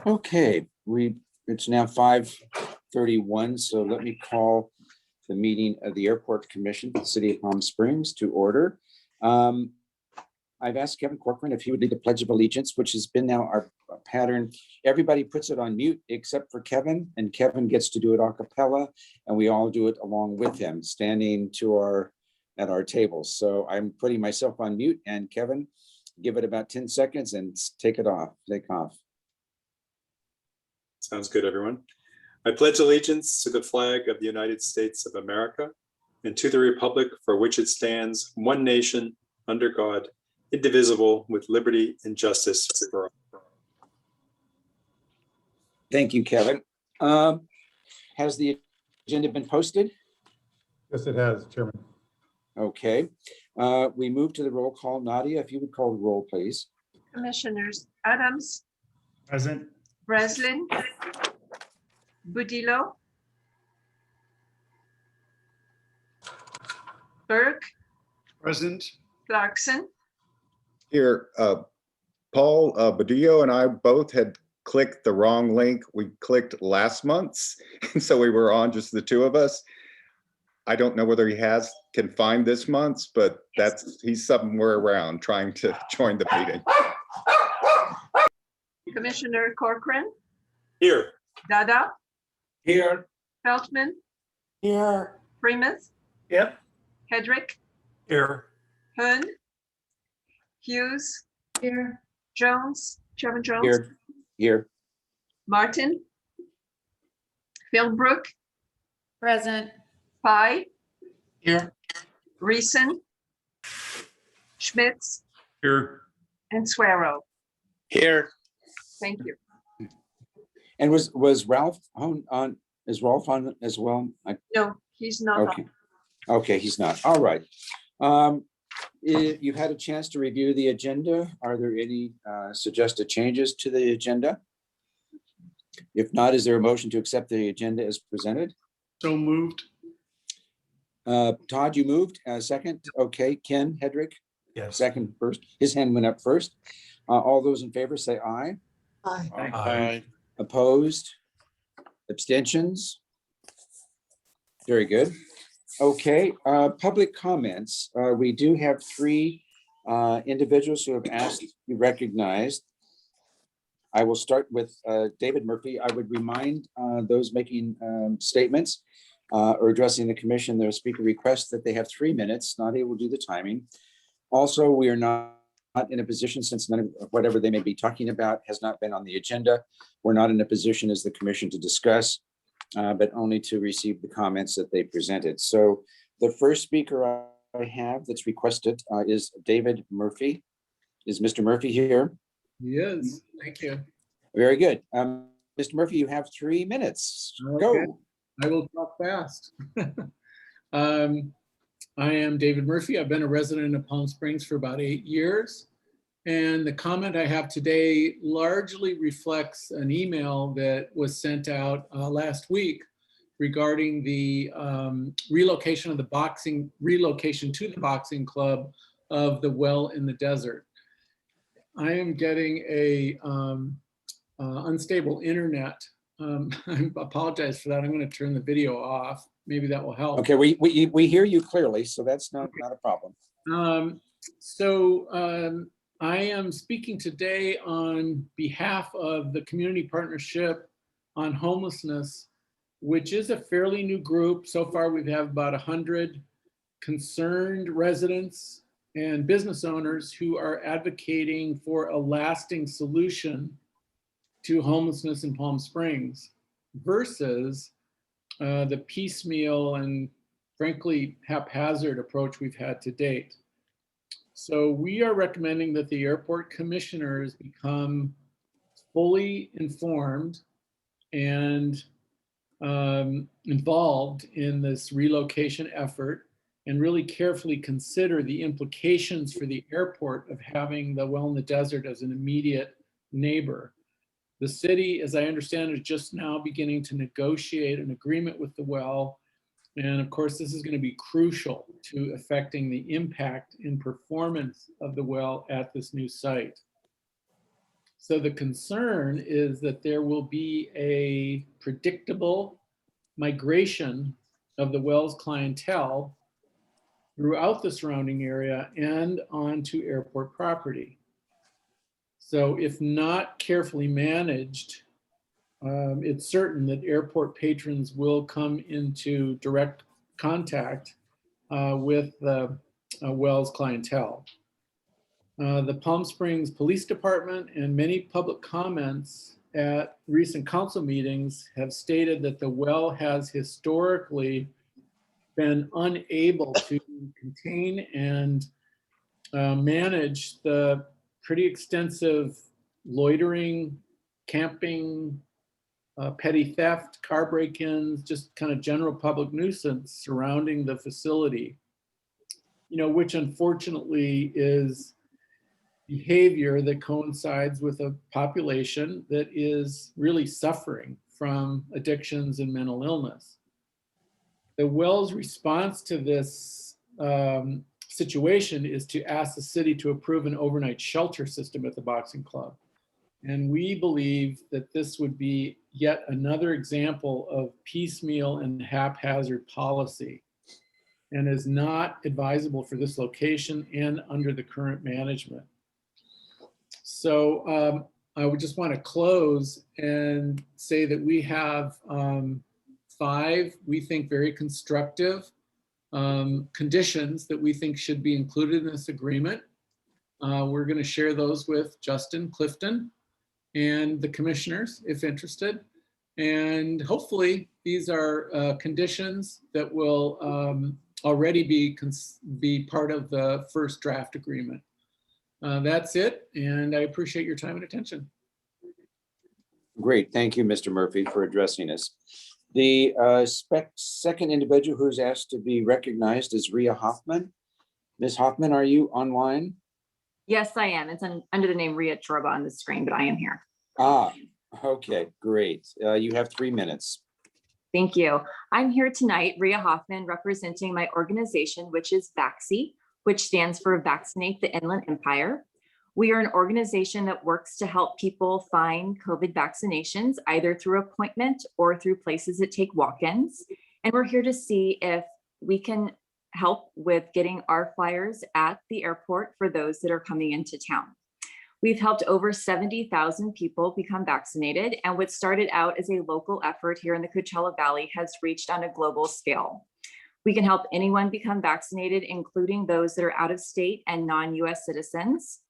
Okay, it's now 5:31, so let me call the meeting of the Airport Commission for the City of Palm Springs to order. I've asked Kevin Corcoran if he would lead the Pledge of Allegiance, which has been now our pattern. Everybody puts it on mute except for Kevin, and Kevin gets to do it a cappella, and we all do it along with him, standing at our tables. So I'm putting myself on mute, and Kevin, give it about 10 seconds and take off. Sounds good, everyone. I pledge allegiance to the flag of the United States of America and to the republic for which it stands, one nation, under God, indivisible, with liberty and justice for all. Thank you, Kevin. Has the agenda been posted? Yes, it has, Chairman. Okay. We move to the roll call. Nadia, if you would call the roll, please. Commissioners Adams, Present. Breslin, Budillo, Burke, Present. Clarkson, Here, Paul Badillo and I both had clicked the wrong link. We clicked last month's, and so we were on just the two of us. I don't know whether he can find this month's, but he's somewhere around trying to join the meeting. Commissioner Corcoran, Here. Dada, Here. Feltman, Here. Primus, Yep. Hedrick, Here. Hearn, Hughes, here, Jones, Chairman Jones, Here. Martin, Philbrook, Present. Pye, Here. Reeson, Schmitz, Here. and Swearrow. Here. Thank you. And was Ralph on? Is Ralph on as well? No, he's not on. Okay. Okay, he's not. All right. You've had a chance to review the agenda. Are there any suggested changes to the agenda? If not, is there a motion to accept the agenda as presented? So moved. Todd, you moved. Second. Okay. Ken Hedrick, Yes. second first. His hand went up first. All those in favor say aye. Aye. Opposed? Abstentions? Very good. Okay, public comments. We do have three individuals who have asked to be recognized. I will start with David Murphy. I would remind those making statements or addressing the commission, their speaker requests that they have 3 minutes. Nadia will do the timing. Also, we are not in a position, since none of whatever they may be talking about has not been on the agenda. We're not in a position as the commission to discuss, but only to receive the comments that they presented. So the first speaker I have that's requested is David Murphy. Is Mr. Murphy here? Yes, thank you. Very good. Mr. Murphy, you have 3 minutes. Go. Okay. I will talk fast. I am David Murphy. I've been a resident of Palm Springs for about 8 years. And the comment I have today largely reflects an email that was sent out last week regarding the relocation to the boxing club of the Well in the Desert. I am getting a unstable internet. I apologize for that. I'm going to turn the video off. Maybe that will help. Okay, we hear you clearly, so that's not a problem. I am speaking today on behalf of the Community Partnership on Homelessness, which is a fairly new group. So far, we've had about 100 concerned residents and business owners who are advocating for a lasting solution to homelessness in Palm Springs versus the piecemeal and frankly haphazard approach we've had to date. So we are recommending that the airport commissioners become fully informed and involved in this relocation effort and really carefully consider the implications for the airport of having the Well in the Desert as an immediate neighbor. The city, as I understand, is just now beginning to negotiate an agreement with the Well. And of course, this is going to be crucial to affecting the impact in performance of the Well at this new site. So the concern is that there will be a predictable migration of the Wells clientele throughout the surrounding area and onto airport property. So if not carefully managed, it's certain that airport patrons will come into direct contact with the Wells clientele. The Palm Springs Police Department and many public comments at recent council meetings have stated that the well has historically been unable to contain and manage the pretty extensive loitering, camping, petty theft, car break-ins, just kind of general public nuisance surrounding the facility, which unfortunately is behavior that coincides with a population that is really suffering from addictions and mental illness. The Wells response to this situation is to ask the city to approve an overnight shelter system at the boxing club. And we believe that this would be yet another example of piecemeal and haphazard policy and is not advisable for this location and under the current management. So I would just want to close and say that we have 5, we think, very constructive conditions that we think should be included in this agreement. We're going to share those with Justin Clifton and the commissioners, if interested. And hopefully these are conditions that will already be part of the first draft agreement. That's it, and I appreciate your time and attention. Great, thank you, Mr. Murphy, for addressing us. The second individual who's asked to be recognized is Rhea Hoffman. Ms. Hoffman, are you online? Yes, I am. It's under the name Rhea Chorba on the screen, but I am here. Okay, great. You have 3 minutes. Thank you. I'm here tonight, Rhea Hoffman, representing my organization, which is Vaccinate, which stands for Vaccinate the Inland Empire. We are an organization that works to help people find COVID vaccinations, either through appointment or through places that take walk-ins. And we're here to see if we can help with getting our flyers at the airport for those that are coming into town. We've helped over 70,000 people become vaccinated, and what started out as a local effort here in the Coachella Valley has reached on a global scale. We can help anyone become vaccinated, including those that are out of state and non-US citizens.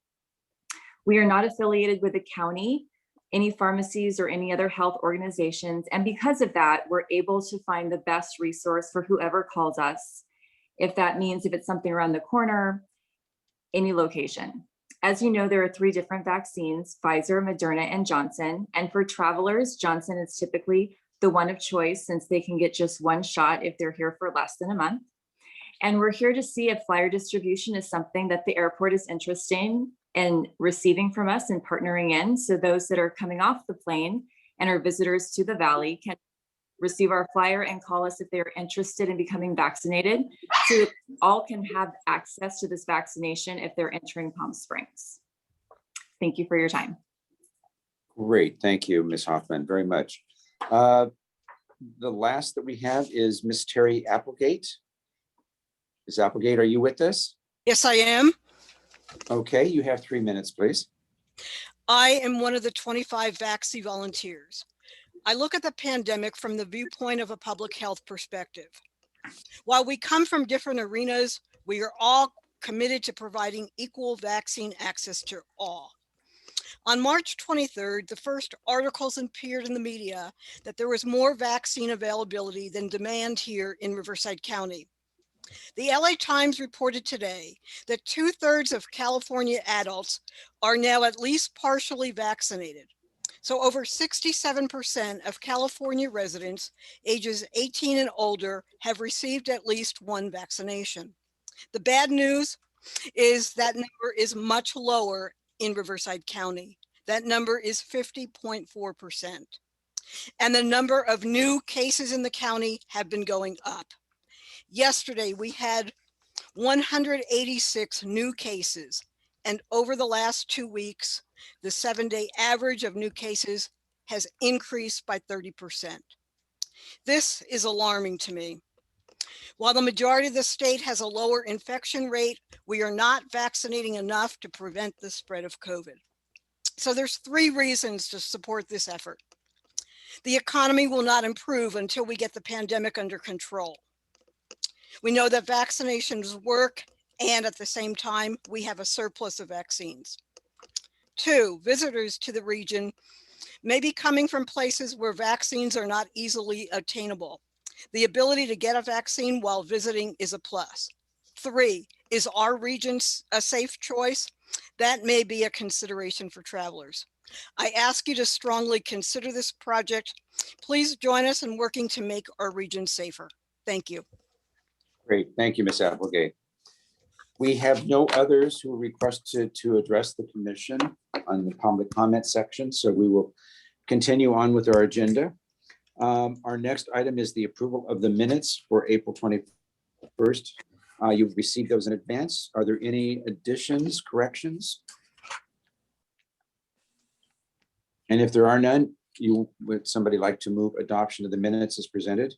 We are not affiliated with the county, any pharmacies, or any other health organizations. And because of that, we're able to find the best resource for whoever calls us. If that means if it's something around the corner, any location. As you know, there are 3 different vaccines, Pfizer, Moderna, and Johnson. And for travelers, Johnson is typically the one of choice since they can get just 1 shot if they're here for less than a month. And we're here to see if flyer distribution is something that the airport is interested in receiving from us and partnering in. So those that are coming off the plane and are visitors to the Valley can receive our flyer and call us if they're interested in becoming vaccinated. So all can have access to this vaccination if they're entering Palm Springs. Thank you for your time. Great, thank you, Ms. Hoffman, very much. The last that we have is Ms. Terry Applegate. Ms. Applegate, are you with us? Yes, I am. Okay, you have 3 minutes, please. I am one of the 25 Vaxxi volunteers. I look at the pandemic from the viewpoint of a public health perspective. While we come from different arenas, we are all committed to providing equal vaccine access to all. On March 23rd, the first articles appeared in the media that there was more vaccine availability than demand here in Riverside County. The LA Times reported today that 2/3 of California adults are now at least partially vaccinated. So over 67% of California residents ages 18 and older have received at least 1 vaccination. The bad news is that number is much lower in Riverside County. That number is 50.4%. And the number of new cases in the county have been going up. Yesterday, we had 186 new cases, and over the last 2 weeks, The 7-day average of new cases has increased by 30%. This is alarming to me. While the majority of the state has a lower infection rate, we are not vaccinating enough to prevent the spread of COVID. So there's 3 reasons to support this effort. The economy will not improve until we get the pandemic under control. We know that vaccinations work, and at the same time, we have a surplus of vaccines. 2, visitors to the region may be coming from places where vaccines are not easily attainable. The ability to get a vaccine while visiting is a plus. 3, is our region a safe choice? That may be a consideration for travelers. I ask you to strongly consider this project. Please join us in working to make our region safer. Thank you. Great, thank you, Ms. Applegate. We have no others who requested to address the commission on the public comment section, so we will continue on with our agenda. Our next item is the approval of the minutes for April 21st. You've received those in advance. Are there any additions, corrections? And if there are none, would somebody like to move adoption of the minutes as presented?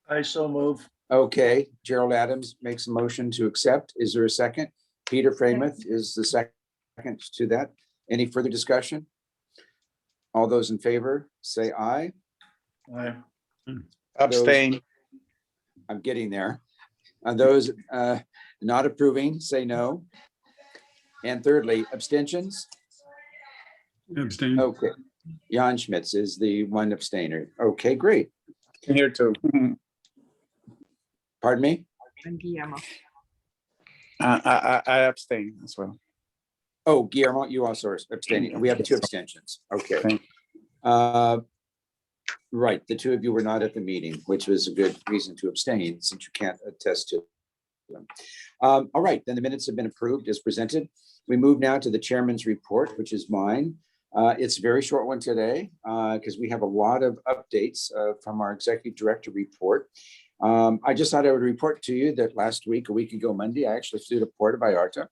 I so move. Okay, Gerald Adams makes a motion to accept. Is there a second? Peter Framath is the second to that. Any further discussion? All those in favor, say aye. Aye. Abstain. I'm getting there. Those not approving, say no. And thirdly, abstentions? Abstain. Okay. Jan Schmitz is the one abstainer. Okay, great. Here too. Pardon me? And Guillermo. I abstain as well. Oh, Guillermo, you also are abstaining. We have 2 abstentions. Okay. Thank Right, the 2 of you were not at the meeting, which was a good reason to abstain since you can't attest to them. All right, then the minutes have been approved as presented. We move now to the chairman's report, which is mine. It's a very short one today because we have a lot of updates from our executive director report. I just thought I would report to you that last week, a week ago Monday, I actually flew to Puerto Vallarta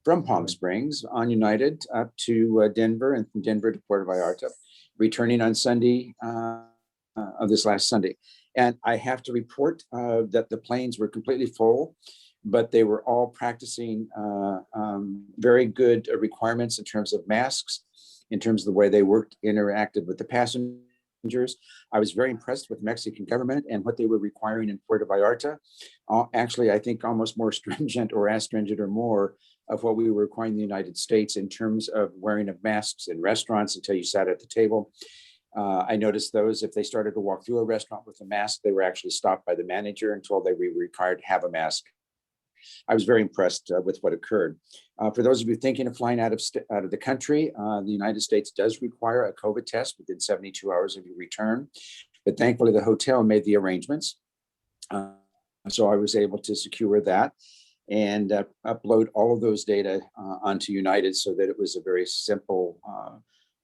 from Palm Springs on United up to Denver, and from Denver to Puerto Vallarta, returning on Sunday of this last Sunday. And I have to report that the planes were completely full, but they were all practicing very good requirements in terms of masks, in terms of the way they interacted with the passengers. I was very impressed with the Mexican government and what they were requiring in Puerto Vallarta. Actually, I think almost more stringent or as stringent or more of what we were requiring in the United States in terms of wearing of masks in restaurants until you sat at the table. I noticed those, if they started to walk through a restaurant with a mask, they were actually stopped by the manager and told they were required to have a mask. I was very impressed with what occurred. For those of you thinking of flying out of the country, the United States does require a COVID test within 72 hours of your return, but thankfully the hotel made the arrangements. So I was able to secure that and upload all of those data onto United so that it was a very simple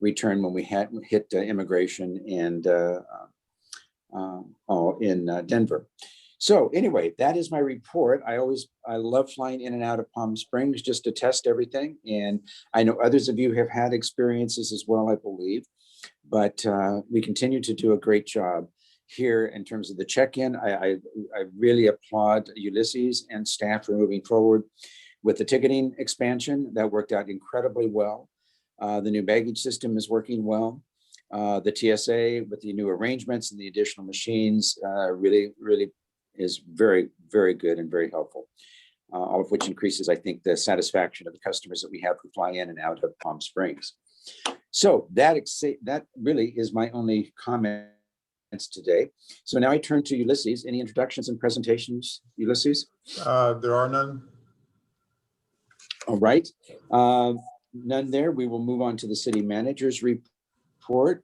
return when we had hit immigration and all in Denver. So anyway, that is my report. I love flying in and out of Palm Springs just to test everything. And I know others of you have had experiences as well, I believe, but we continue to do a great job here in terms of the check-in. I really applaud Ulysses and staff for moving forward with the ticketing expansion. That worked out incredibly well. The new baggage system is working well. The TSA with the new arrangements and the additional machines really is very, very good and very helpful. All of which increases, I think, the satisfaction of the customers that we have who fly in and out of Palm Springs. So that really is my only comments today. So now I turn to Ulysses. Any introductions and presentations, Ulysses? There are none. All right. None there. We will move on to the city manager's report.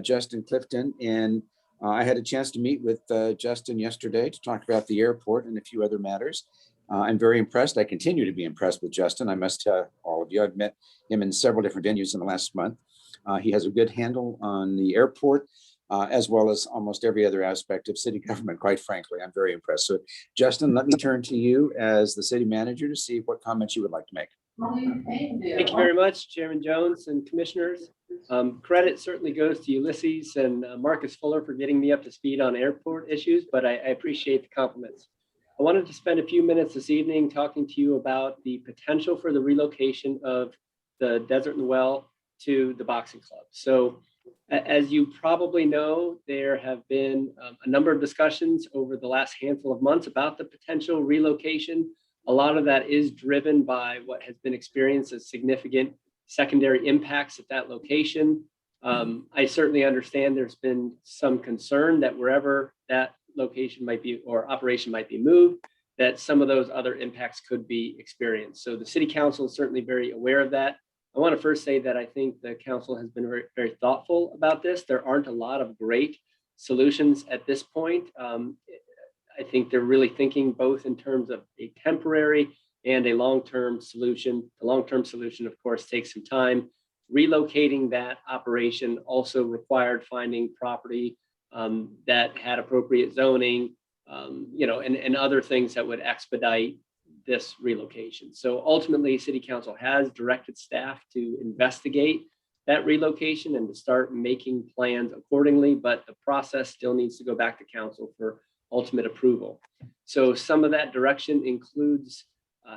Justin Clifton, and I had a chance to meet with Justin yesterday to talk about the airport and a few other matters. I'm very impressed. I continue to be impressed with Justin. I must tell all of you, I've met him in several different venues in the last month. He has a good handle on the airport. as well as almost every other aspect of city government, quite frankly. I'm very impressed. So Justin, let me turn to you as the city manager to see what comments you would like to make. Thank you very much, Chairman Jones and commissioners. Credit certainly goes to Ulysses and Marcus Fuller for getting me up to speed on airport issues, but I appreciate the compliments. I wanted to spend a few minutes this evening talking to you about the potential for the relocation of the Desert and the Well to the boxing club. So as you probably know, there have been a number of discussions over the last handful of months about the potential relocation. A lot of that is driven by what has been experienced as significant secondary impacts at that location. I certainly understand there's been some concern that wherever that location might be or operation might be moved, that some of those other impacts could be experienced. So the city council is certainly very aware of that. I want to first say that I think the council has been very, very thoughtful about this. There aren't a lot of great solutions at this point. I think they're really thinking both in terms of a temporary and a long-term solution. The long-term solution, of course, takes some time. Relocating that operation also required finding property that had appropriate zoning, and other things that would expedite this relocation. So ultimately, City Council has directed staff to investigate that relocation and to start making plans accordingly, but the process still needs to go back to council for ultimate approval. So some of that direction includes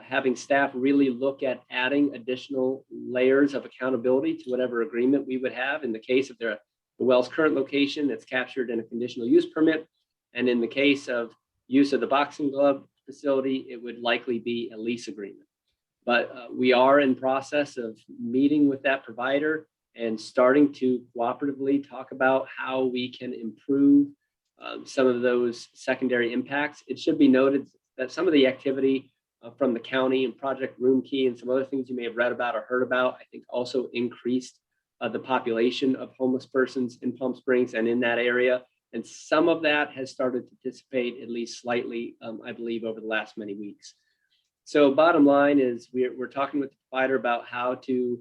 having staff really look at adding additional layers of accountability to whatever agreement we would have. In the case of the well's current location, it's captured in a conditional use permit. And in the case of use of the boxing glove facility, it would likely be a lease agreement. But we are in process of meeting with that provider and starting to cooperatively talk about how we can improve some of those secondary impacts. It should be noted that some of the activity from the county and Project Room Key and some other things you may have read about or heard about, I think also increased the population of homeless persons in Palm Springs and in that area. And some of that has started to dissipate at least slightly, I believe, over the last many weeks. So bottom line is we're talking with the provider about how to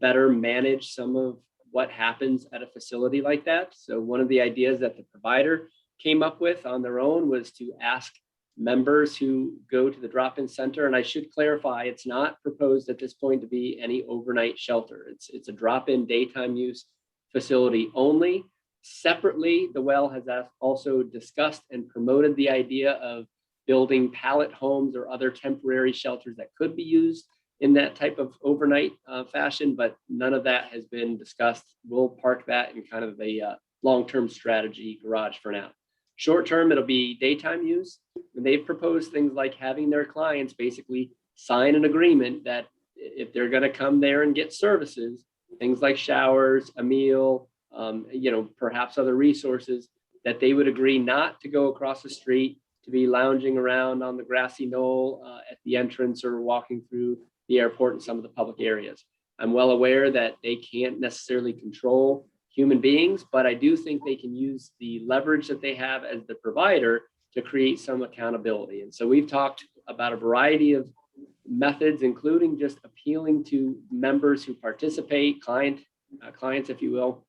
better manage some of what happens at a facility like that. So one of the ideas that the provider came up with on their own was to ask members who go to the drop-in center, and I should clarify, it's not proposed at this point to be any overnight shelter. It's a drop-in daytime use facility only. Separately, the well has also discussed and promoted the idea of building pallet homes or other temporary shelters that could be used in that type of overnight fashion, but none of that has been discussed. We'll park that in kind of a long-term strategy garage for now. Short-term, it'll be daytime use. And they've proposed things like having their clients basically sign an agreement that if they're going to come there and get services, things like showers, a meal, perhaps other resources, that they would agree not to go across the street, to be lounging around on the grassy knoll at the entrance or walking through the airport and some of the public areas. I'm well aware that they can't necessarily control human beings, but I do think they can use the leverage that they have as the provider to create some accountability. And so we've talked about a variety of methods, including just appealing to members who participate, clients, if you will,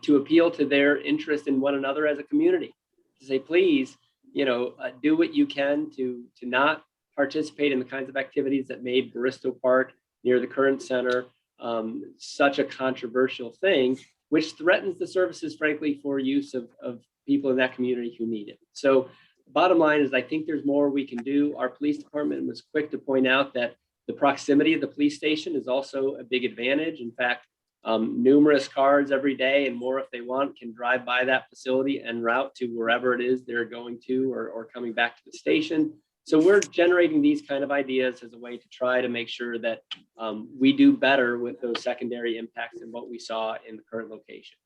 to appeal to their interest in one another as a community, to say, please, do what you can to not participate in the kinds of activities that made Barristo Park near the current center such a controversial thing, which threatens the services, frankly, for use of people in that community who need it. So bottom line is I think there's more we can do. Our police department was quick to point out that the proximity of the police station is also a big advantage. In fact, numerous cars every day and more if they want can drive by that facility and route to wherever it is they're going to or coming back to the station. So we're generating these kind of ideas as a way to try to make sure that we do better with those secondary impacts than what we saw in the current location.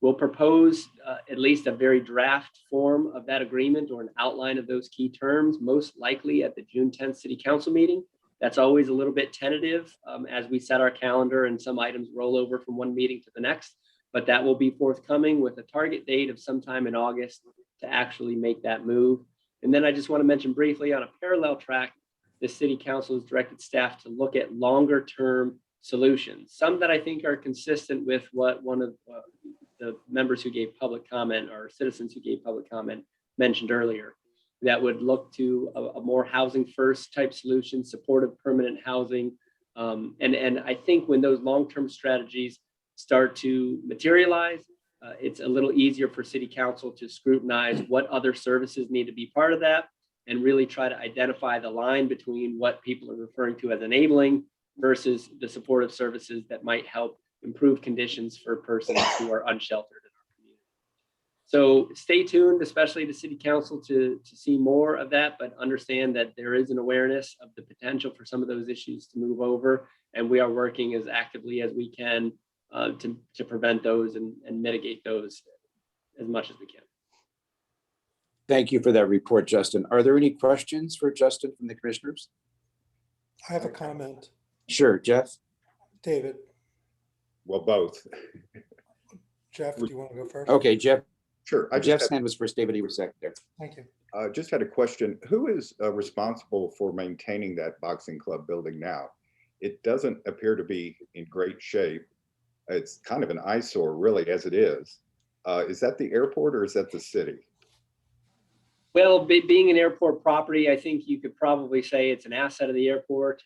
We'll propose at least a very draft form of that agreement or an outline of those key terms, most likely at the June 10th City Council meeting. That's always a little bit tentative as we set our calendar and some items roll over from one meeting to the next, but that will be forthcoming with a target date of sometime in August to actually make that move. And then I just want to mention briefly on a parallel track, the City Council has directed staff to look at longer term solutions, some that I think are consistent with what one of the members who gave public comment or citizens who gave public comment mentioned earlier, that would look to a more housing first type solution, supportive permanent housing. And I think when those long-term strategies start to materialize, it's a little easier for city council to scrutinize what other services need to be part of that and really try to identify the line between what people are referring to as enabling versus the supportive services that might help improve conditions for persons who are unsheltered in our community. So stay tuned, especially to city council, to see more of that, but understand that there is an awareness of the potential for some of those issues to move over. And we are working as actively as we can to prevent those and mitigate those as much as we can. Thank you for that report, Justin. Are there any questions for Justin from the commissioners? I have a comment. Sure, Jeff. David, Well, both. Jeff, do you want to go first? Okay, Jeff. Sure. Jeff's hand was first. David, he was second there. Thank you. Just had a question. Who is responsible for maintaining that boxing club building now? It doesn't appear to be in great shape. It's kind of an eyesore, really, as it is. Is that the airport or is that the city? Well, being an airport property, I think you could probably say it's an asset of the airport.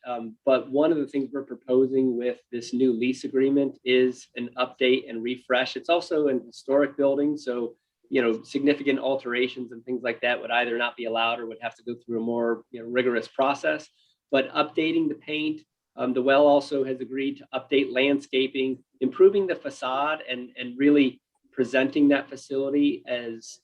But one of the things we're proposing with this new lease agreement is an update and refresh. It's also an historic building, so significant alterations and things like that would either not be allowed or would have to go through a more rigorous process. But updating the paint, the well also has agreed to update landscaping, improving the facade, and really presenting that facility as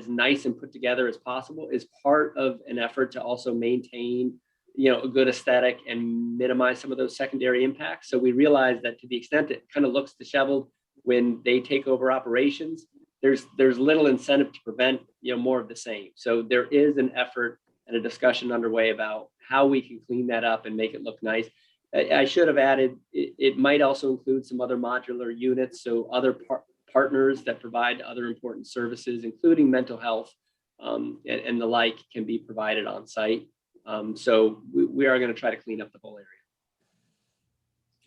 nice and put together as possible is part of an effort to also maintain a good aesthetic and minimize some of those secondary impacts. So we realize that to the extent it kind of looks disheveled when they take over operations, there's little incentive to prevent more of the same. So there is an effort and a discussion underway about how we can clean that up and make it look nice. I should have added, it might also include some other modular units, so other partners that provide other important services, including mental health and the like, can be provided on site. So we are going to try to clean up the whole area.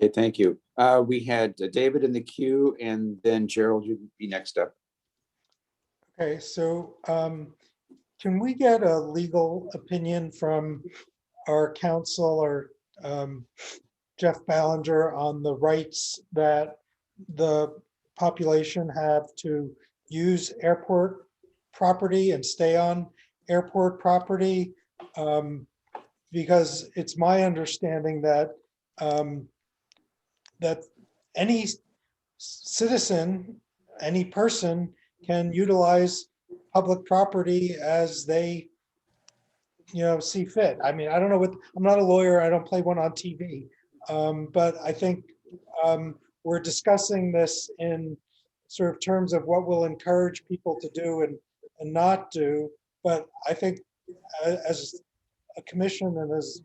Okay, thank you. We had David in the queue, and then Gerald, you'd be next up. Okay, so can we get a legal opinion from our counsel or Jeff Ballinger on the rights that the population have to use airport property and stay on airport property? Because it's my understanding that that any citizen, any person can utilize public property as they see fit. I mean, I don't know what, I'm not a lawyer, I don't play one on TV, but I think we're discussing this in sort of terms of what will encourage people to do and not do. But I think as a commission and as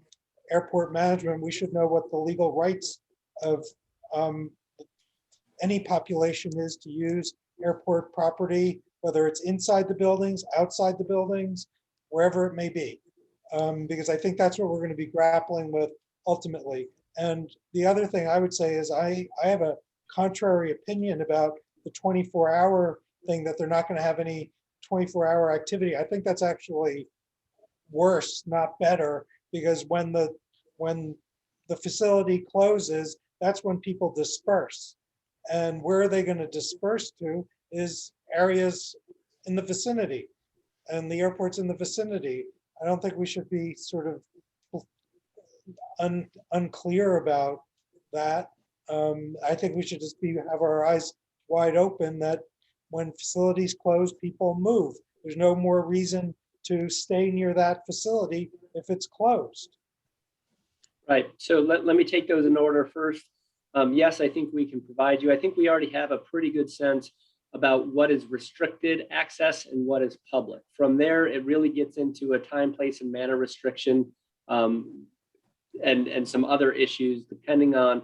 airport management, we should know what the legal rights of any population is to use airport property, whether it's inside the buildings, outside the buildings, wherever it may be. Because I think that's what we're going to be grappling with ultimately. And the other thing I would say is I have a contrary opinion about the 24-hour thing, that they're not going to have any 24-hour activity. I think that's actually worse, not better, because when the facility closes, that's when people disperse. And where are they going to disperse to is areas in the vicinity, and the airport's in the vicinity. I don't think we should be sort of unclear about that. I think we should just have our eyes wide open that when facilities close, people move. There's no more reason to stay near that facility if it's closed. Right. So let me take those in order first. Yes, I think we can provide you. I think we already have a pretty good sense about what is restricted access and what is public. From there, it really gets into a time, place, and manner restriction and some other issues, depending on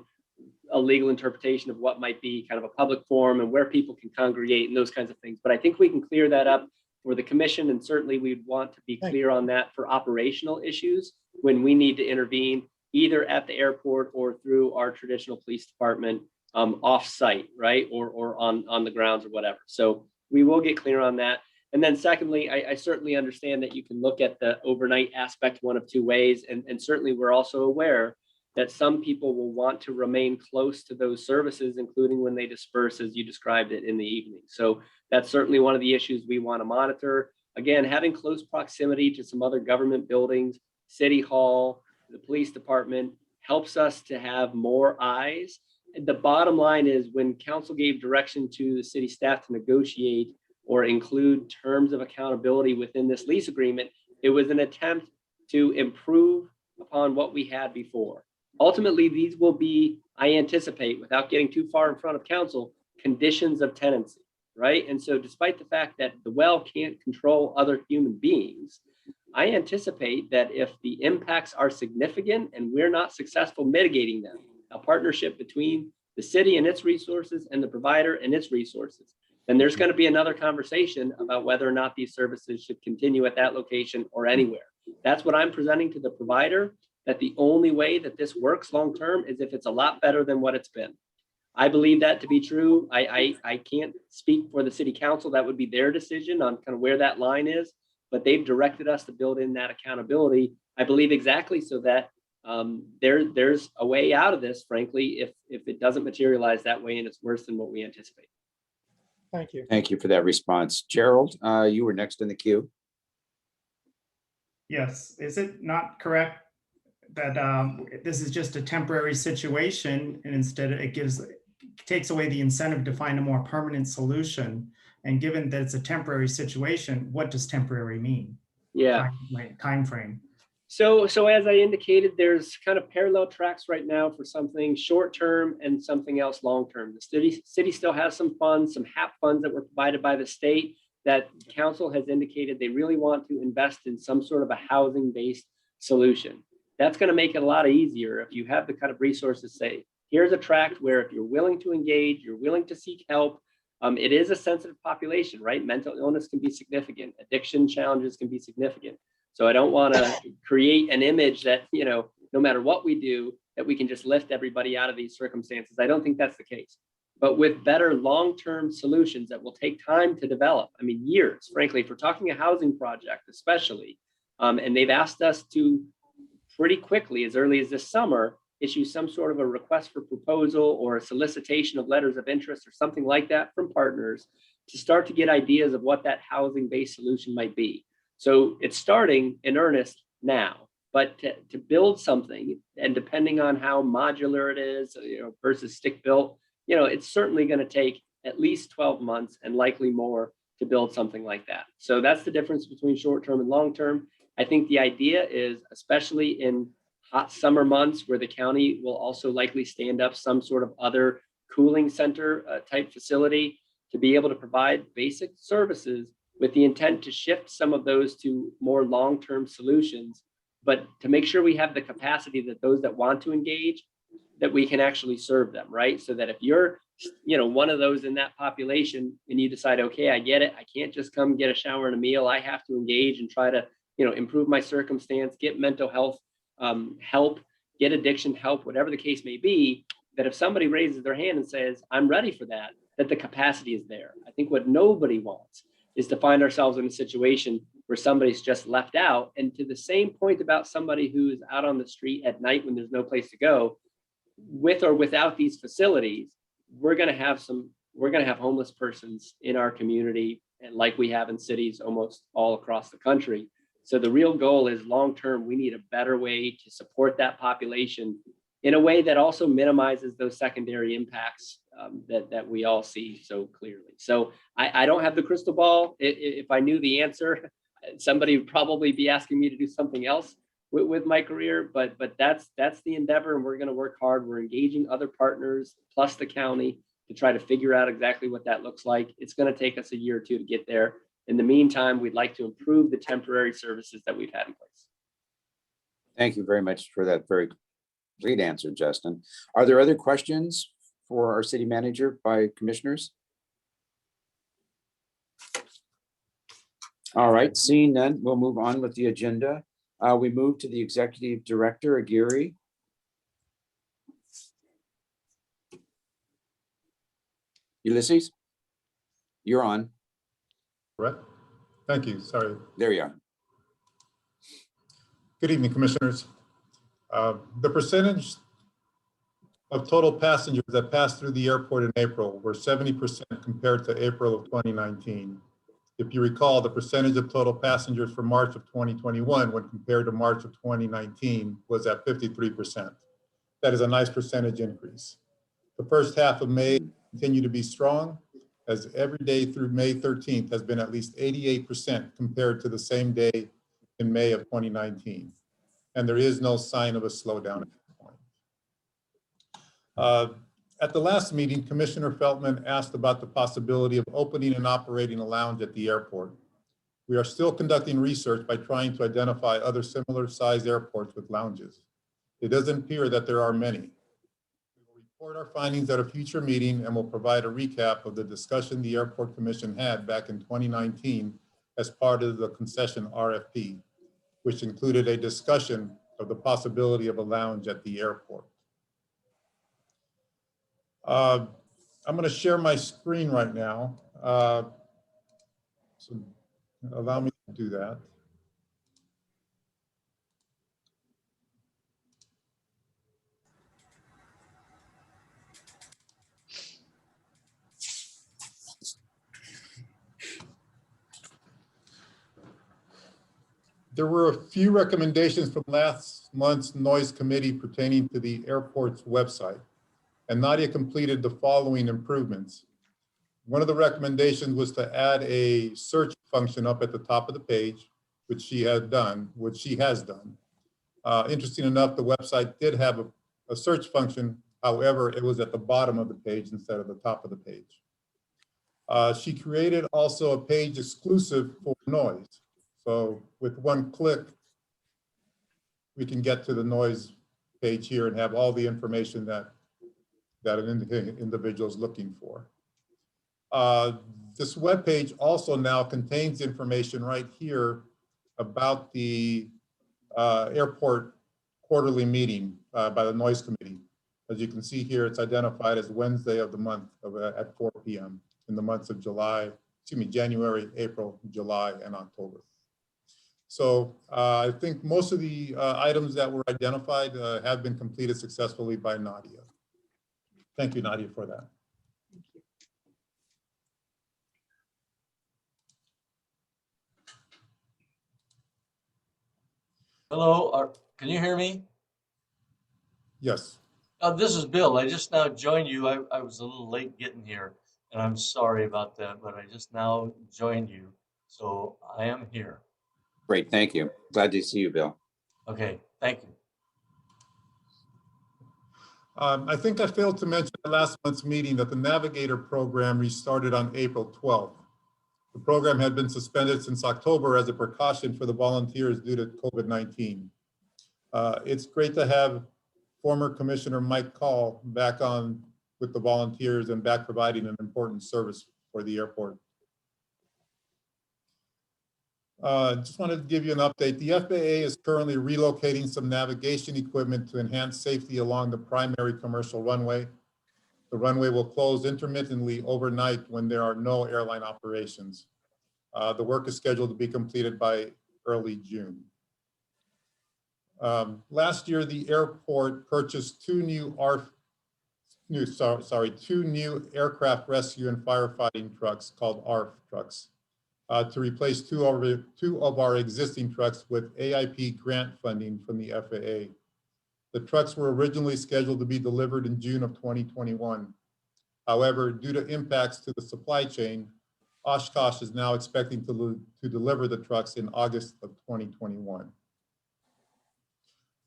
a legal interpretation of what might be kind of a public forum and where people can congregate and those kinds of things. But I think we can clear that up for the commission, and certainly we'd want to be clear on that for operational issues when we need to intervene, either at the airport or through our traditional police department off-site, right? Or on the grounds or whatever. So we will get clear on that. And then secondly, I certainly understand that you can look at the overnight aspect one of two ways. And certainly we're also aware that some people will want to remain close to those services, including when they disperse, as you described it, in the evening. So that's certainly one of the issues we want to monitor. Again, having close proximity to some other government buildings, City Hall, the police department, helps us to have more eyes. The bottom line is when council gave direction to the city staff to negotiate or include terms of accountability within this lease agreement, it was an attempt to improve upon what we had before. Ultimately, these will be, I anticipate, without getting too far in front of council, conditions of tenancy, right? And so despite the fact that the well can't control other human beings, I anticipate that if the impacts are significant and we're not successful mitigating them, a partnership between the city and its resources and the provider and its resources, then there's going to be another conversation about whether or not these services should continue at that location or anywhere. That's what I'm presenting to the provider, that the only way that this works long-term is if it's a lot better than what it's been. I believe that to be true. I can't speak for the city council. That would be their decision on kind of where that line is, but they've directed us to build in that accountability, I believe, exactly so that there's a way out of this, frankly, if it doesn't materialize that way and it's worse than what we anticipate. Thank you. Thank you for that response. Gerald, you were next in the queue. Yes, is it not correct that this is just a temporary situation and instead it takes away the incentive to find a more permanent solution? And given that it's a temporary situation, what does temporary mean? Yeah. Time frame. So as I indicated, there's kind of parallel tracks right now for something short-term and something else long-term. The city still has some funds, some HAP funds that were provided by the state that council has indicated they really want to invest in some sort of a housing-based solution. That's going to make it a lot easier if you have the kind of resources, say, here's a tract where if you're willing to engage, you're willing to seek help. It is a sensitive population, right? Mental illness can be significant. Addiction challenges can be significant. So I don't want to create an image that, no matter what we do, that we can just lift everybody out of these circumstances. I don't think that's the case. But with better long-term solutions that will take time to develop, I mean, years, frankly, if we're talking a housing project, especially, and they've asked us to pretty quickly, as early as this summer, issue some sort of a request for proposal or a solicitation of letters of interest or something like that from partners to start to get ideas of what that housing-based solution might be. So it's starting in earnest now, but to build something, and depending on how modular it is, versus stick-built, it's certainly going to take at least 12 months and likely more to build something like that. So that's the difference between short-term and long-term. I think the idea is, especially in hot summer months where the county will also likely stand up some sort of other cooling center type facility, to be able to provide basic services with the intent to shift some of those to more long-term solutions, but to make sure we have the capacity that those that want to engage, that we can actually serve them, right? So that if you're, one of those in that population and you decide, okay, I get it, I can't just come get a shower and a meal, I have to engage and try to, improve my circumstance, get mental health help, get addiction help, whatever the case may be, that if somebody raises their hand and says, I'm ready for that, that the capacity is there. I think what nobody wants is to find ourselves in a situation where somebody's just left out. And to the same point about somebody who's out on the street at night when there's no place to go, with or without these facilities, we're going to have homeless persons in our community, and like we have in cities almost all across the country. So the real goal is long-term, we need a better way to support that population in a way that also minimizes those secondary impacts that we all see so clearly. So I don't have the crystal ball. If I knew the answer, somebody would probably be asking me to do something else with my career, but that's the endeavor, and we're going to work hard. We're engaging other partners plus the county to try to figure out exactly what that looks like. It's going to take us a year or two to get there. In the meantime, we'd like to improve the temporary services that we've had in place. Thank you very much for that very complete answer, Justin. Are there other questions for our city manager by commissioners? All right, seeing none, we'll move on with the agenda. We move to the executive director, Aguirre. Ulysses? You're on. Correct. Thank you. Sorry. There you are. Good evening, Commissioners. The percentage of total passengers that passed through the airport in April were 70% compared to April of 2019. If you recall, the percentage of total passengers for March of 2021 when compared to March of 2019 was at 53%. That is a nice percentage increase. The first half of May continued to be strong, as every day through May 13th has been at least 88% compared to the same day in May of 2019. And there is no sign of a slowdown at this point. At the last meeting, Commissioner Feltman asked about the possibility of opening and operating a lounge at the airport. We are still conducting research by trying to identify other similar sized airports with lounges. It doesn't appear that there are many. We will report our findings at a future meeting and will provide a recap of the discussion the Airport Commission had back in 2019 as part of the concession RFP, which included a discussion of the possibility of a lounge at the airport. I'm going to share my screen right now. So allow me to do that. There were a few recommendations from last month's noise committee pertaining to the airport's website, and Nadia completed the following improvements. One of the recommendations was to add a search function up at the top of the page, which she has done. Interesting enough, the website did have a search function. However, it was at the bottom of the page instead of the top of the page. She created also a page exclusive for noise. So with one click, we can get to the noise page here and have all the information that an individual is looking for. This web page also now contains information right here about the airport quarterly meeting by the noise committee. As you can see here, it's identified as Wednesday of the month at 4 p.m. in the months of January, April, July, and October. So I think most of the items that were identified have been completed successfully by Nadia. Thank you, Nadia, for that. Hello, can you hear me? Yes. This is Bill. I just now joined you. I was a little late getting here, and I'm sorry about that, but I just now joined you. So I am here. Great, thank you. Glad to see you, Bill. Okay, thank you. I think I failed to mention at last month's meeting that the Navigator program restarted on April 12th. The program had been suspended since October as a precaution for the volunteers due to COVID-19. It's great to have former Commissioner Mike Call back on with the volunteers and back providing an important service for the airport. Just wanted to give you an update. The FAA is currently relocating some navigation equipment to enhance safety along the primary commercial runway. The runway will close intermittently overnight when there are no airline operations. The work is scheduled to be completed by early June. Last year, the airport purchased two new aircraft rescue and firefighting trucks called ARF trucks to replace two of our existing trucks with AIP grant funding from the FAA. The trucks were originally scheduled to be delivered in June of 2021. However, due to impacts to the supply chain, Oshkosh is now expecting to deliver the trucks in August of 2021.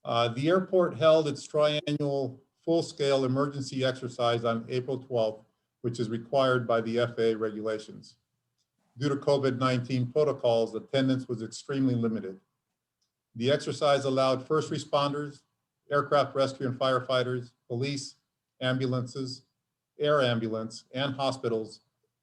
The airport held its triannual full-scale emergency exercise on April 12th, which is required by the FAA regulations. Due to COVID-19 protocols, attendance was extremely limited. The exercise allowed first responders, aircraft rescue and firefighters, police, ambulances, air ambulance, and hospitals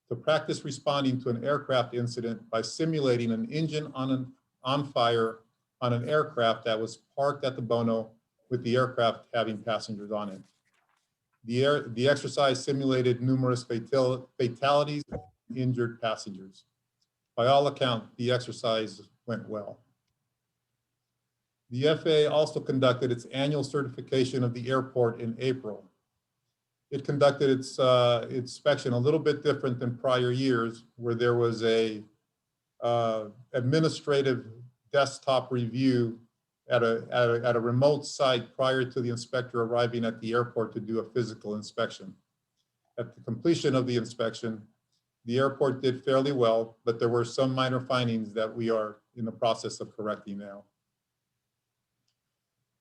to practice responding to an aircraft incident by simulating an engine on fire on an aircraft that was parked at the Bono with the aircraft having passengers on it. The exercise simulated numerous fatalities and injured passengers. By all accounts, the exercise went well. The FAA also conducted its annual certification of the airport in April. It conducted its inspection a little bit different than prior years, where there was a administrative desktop review at a remote site prior to the inspector arriving at the airport to do a physical inspection. At the completion of the inspection, the airport did fairly well, but there were some minor findings that we are in the process of correcting now.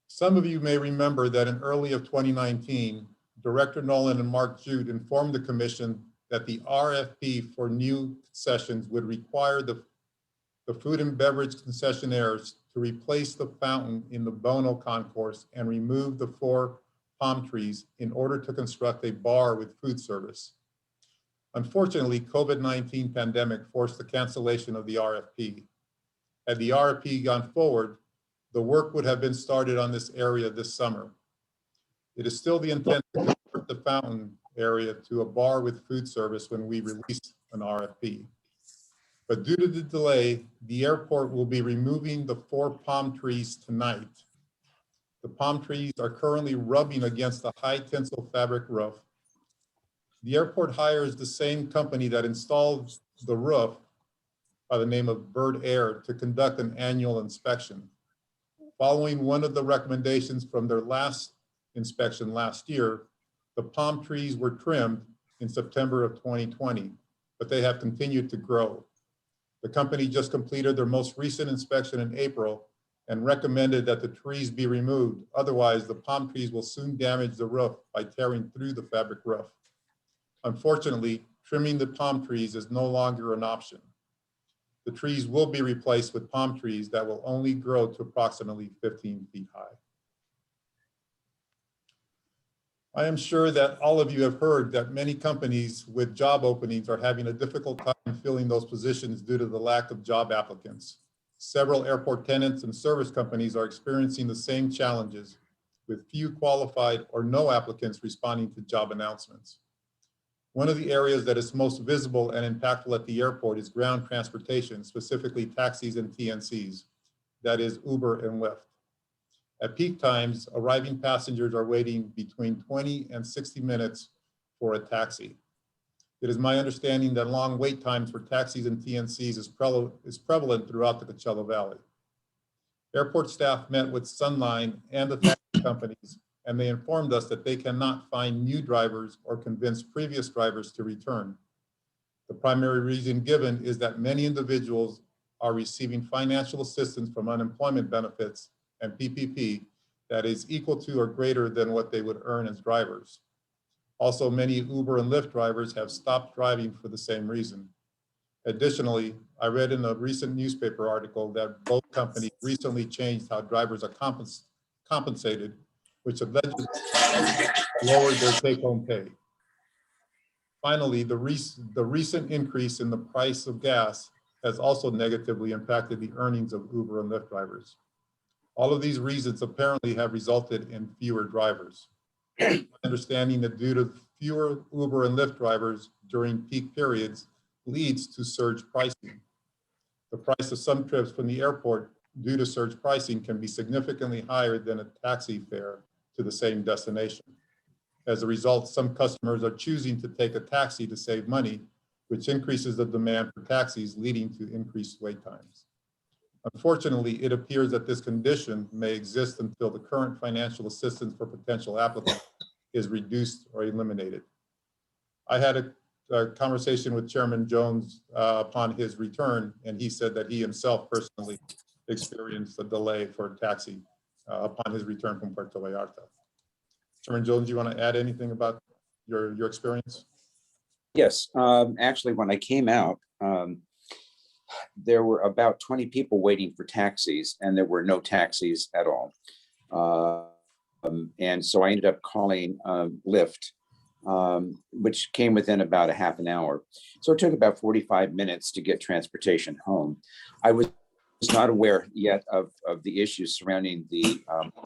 Some of you may remember that in early of 2019, Director Nolan and Mark Jute informed the commission that the RFP for new concessions would require the food and beverage concessionaires to replace the fountain in the Bono concourse and remove the 4 palm trees in order to construct a bar with food service. Unfortunately, COVID-19 pandemic forced the cancellation of the RFP. Had the RFP gone forward, the work would have been started on this area this summer. It is still the intent to convert the fountain area to a bar with food service when we release an RFP. But due to the delay, the airport will be removing the 4 palm trees tonight. The palm trees are currently rubbing against the high tensile fabric roof. The airport hires the same company that installed the roof by the name of Bird Air to conduct an annual inspection. Following one of the recommendations from their last inspection last year, the palm trees were trimmed in September of 2020, but they have continued to grow. The company just completed their most recent inspection in April and recommended that the trees be removed. Otherwise, the palm trees will soon damage the roof by tearing through the fabric roof. Unfortunately, trimming the palm trees is no longer an option. The trees will be replaced with palm trees that will only grow to approximately 15 feet high. I am sure that all of you have heard that many companies with job openings are having a difficult time filling those positions due to the lack of job applicants. Several airport tenants and service companies are experiencing the same challenges, with few qualified or no applicants responding to job announcements. One of the areas that is most visible and impactful at the airport is ground transportation, specifically taxis and TNCs, that is Uber and Lyft. At peak times, arriving passengers are waiting between 20 and 60 minutes for a taxi. It is my understanding that long wait times for taxis and TNCs is prevalent throughout the Coachella Valley. Airport staff met with Sunline and the taxi companies, and they informed us that they cannot find new drivers or convince previous drivers to return. The primary reason given is that many individuals are receiving financial assistance from unemployment benefits and PPP that is equal to or greater than what they would earn as drivers. Also, many Uber and Lyft drivers have stopped driving for the same reason. Additionally, I read in a recent newspaper article that both companies recently changed how drivers are compensated, which allegedly lowered their take-home pay. Finally, the recent increase in the price of gas has also negatively impacted the earnings of Uber and Lyft drivers. All of these reasons apparently have resulted in fewer drivers. Understanding that due to fewer Uber and Lyft drivers during peak periods leads to surge pricing. The price of some trips from the airport due to surge pricing can be significantly higher than a taxi fare to the same destination. As a result, some customers are choosing to take a taxi to save money, which increases the demand for taxis, leading to increased wait times. Unfortunately, it appears that this condition may exist until the current financial assistance for potential applicants is reduced or eliminated. I had a conversation with Chairman Jones upon his return, and he said that he himself personally experienced a delay for a taxi upon his return from Puerto Vallarta. Chairman Jones, you want to add anything about your experience? Yes, actually, when I came out, there were about 20 people waiting for taxis, and there were no taxis at all. And so I ended up calling Lyft, which came within about a half an hour. So it took about 45 minutes to get transportation home. I was not aware yet of the issues surrounding the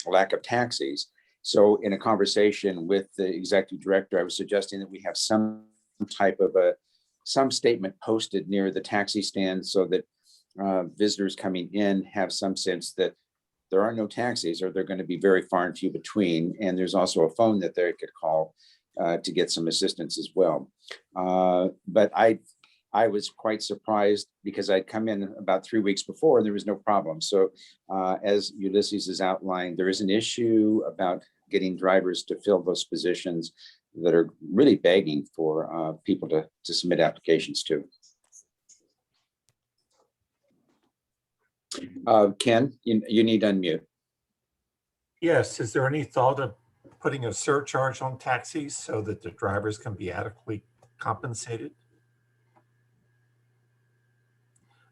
lack of taxis. So in a conversation with the executive director, I was suggesting that we have some type of some statement posted near the taxi stand so that visitors coming in have some sense that there are no taxis, or they're going to be very far and few between. And there's also a phone that they could call to get some assistance as well. But I was quite surprised because I'd come in about 3 weeks before and there was no problem. So as Ulysses has outlined, there is an issue about getting drivers to fill those positions that are really begging for people to submit applications to. Ken, you need to unmute. Yes, is there any thought of putting a surcharge on taxis so that the drivers can be adequately compensated?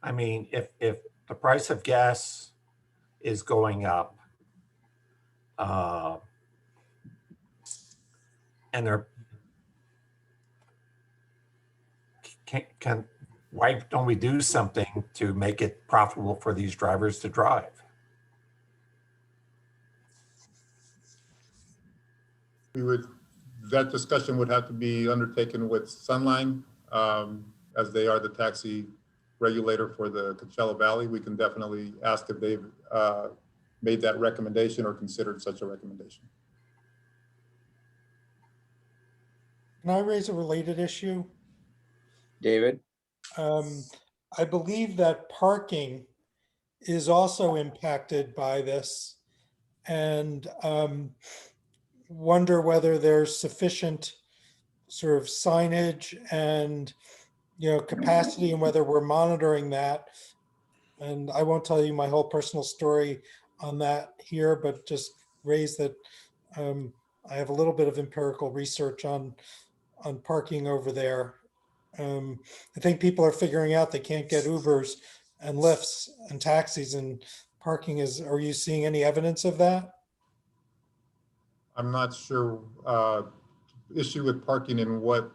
I mean, if the price of gas is going up, and they're why don't we do something to make it profitable for these drivers to drive? That discussion would have to be undertaken with Sunline, as they are the taxi regulator for the Coachella Valley. We can definitely ask if they've made that recommendation or considered such a recommendation. Can I raise a related issue? David? I believe that parking is also impacted by this, and wonder whether there's sufficient sort of signage and, you know, capacity, and whether we're monitoring that. And I won't tell you my whole personal story on that here, but just raise that I have a little bit of empirical research on parking over there. I think people are figuring out they can't get Ubers and Lyfts and taxis, and parking is, are you seeing any evidence of that? I'm not sure, issue with parking in what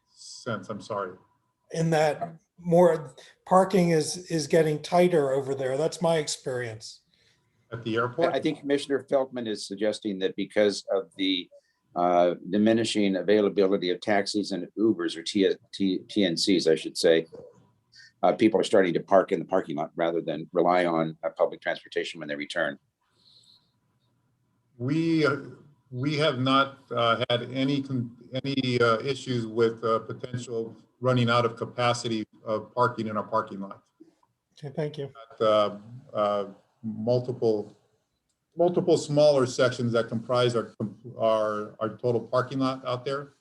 sense? I'm sorry. In that more parking is getting tighter over there. That's my experience. At the airport? I think Commissioner Feldman is suggesting that because of the diminishing availability of taxis and Ubers, or TNCs, I should say, people are starting to park in the parking lot rather than rely on public transportation when they return. We have not had any issues with potential running out of capacity of parking in our parking lot. Okay, thank you. Multiple smaller sections that comprise our total parking lot out there,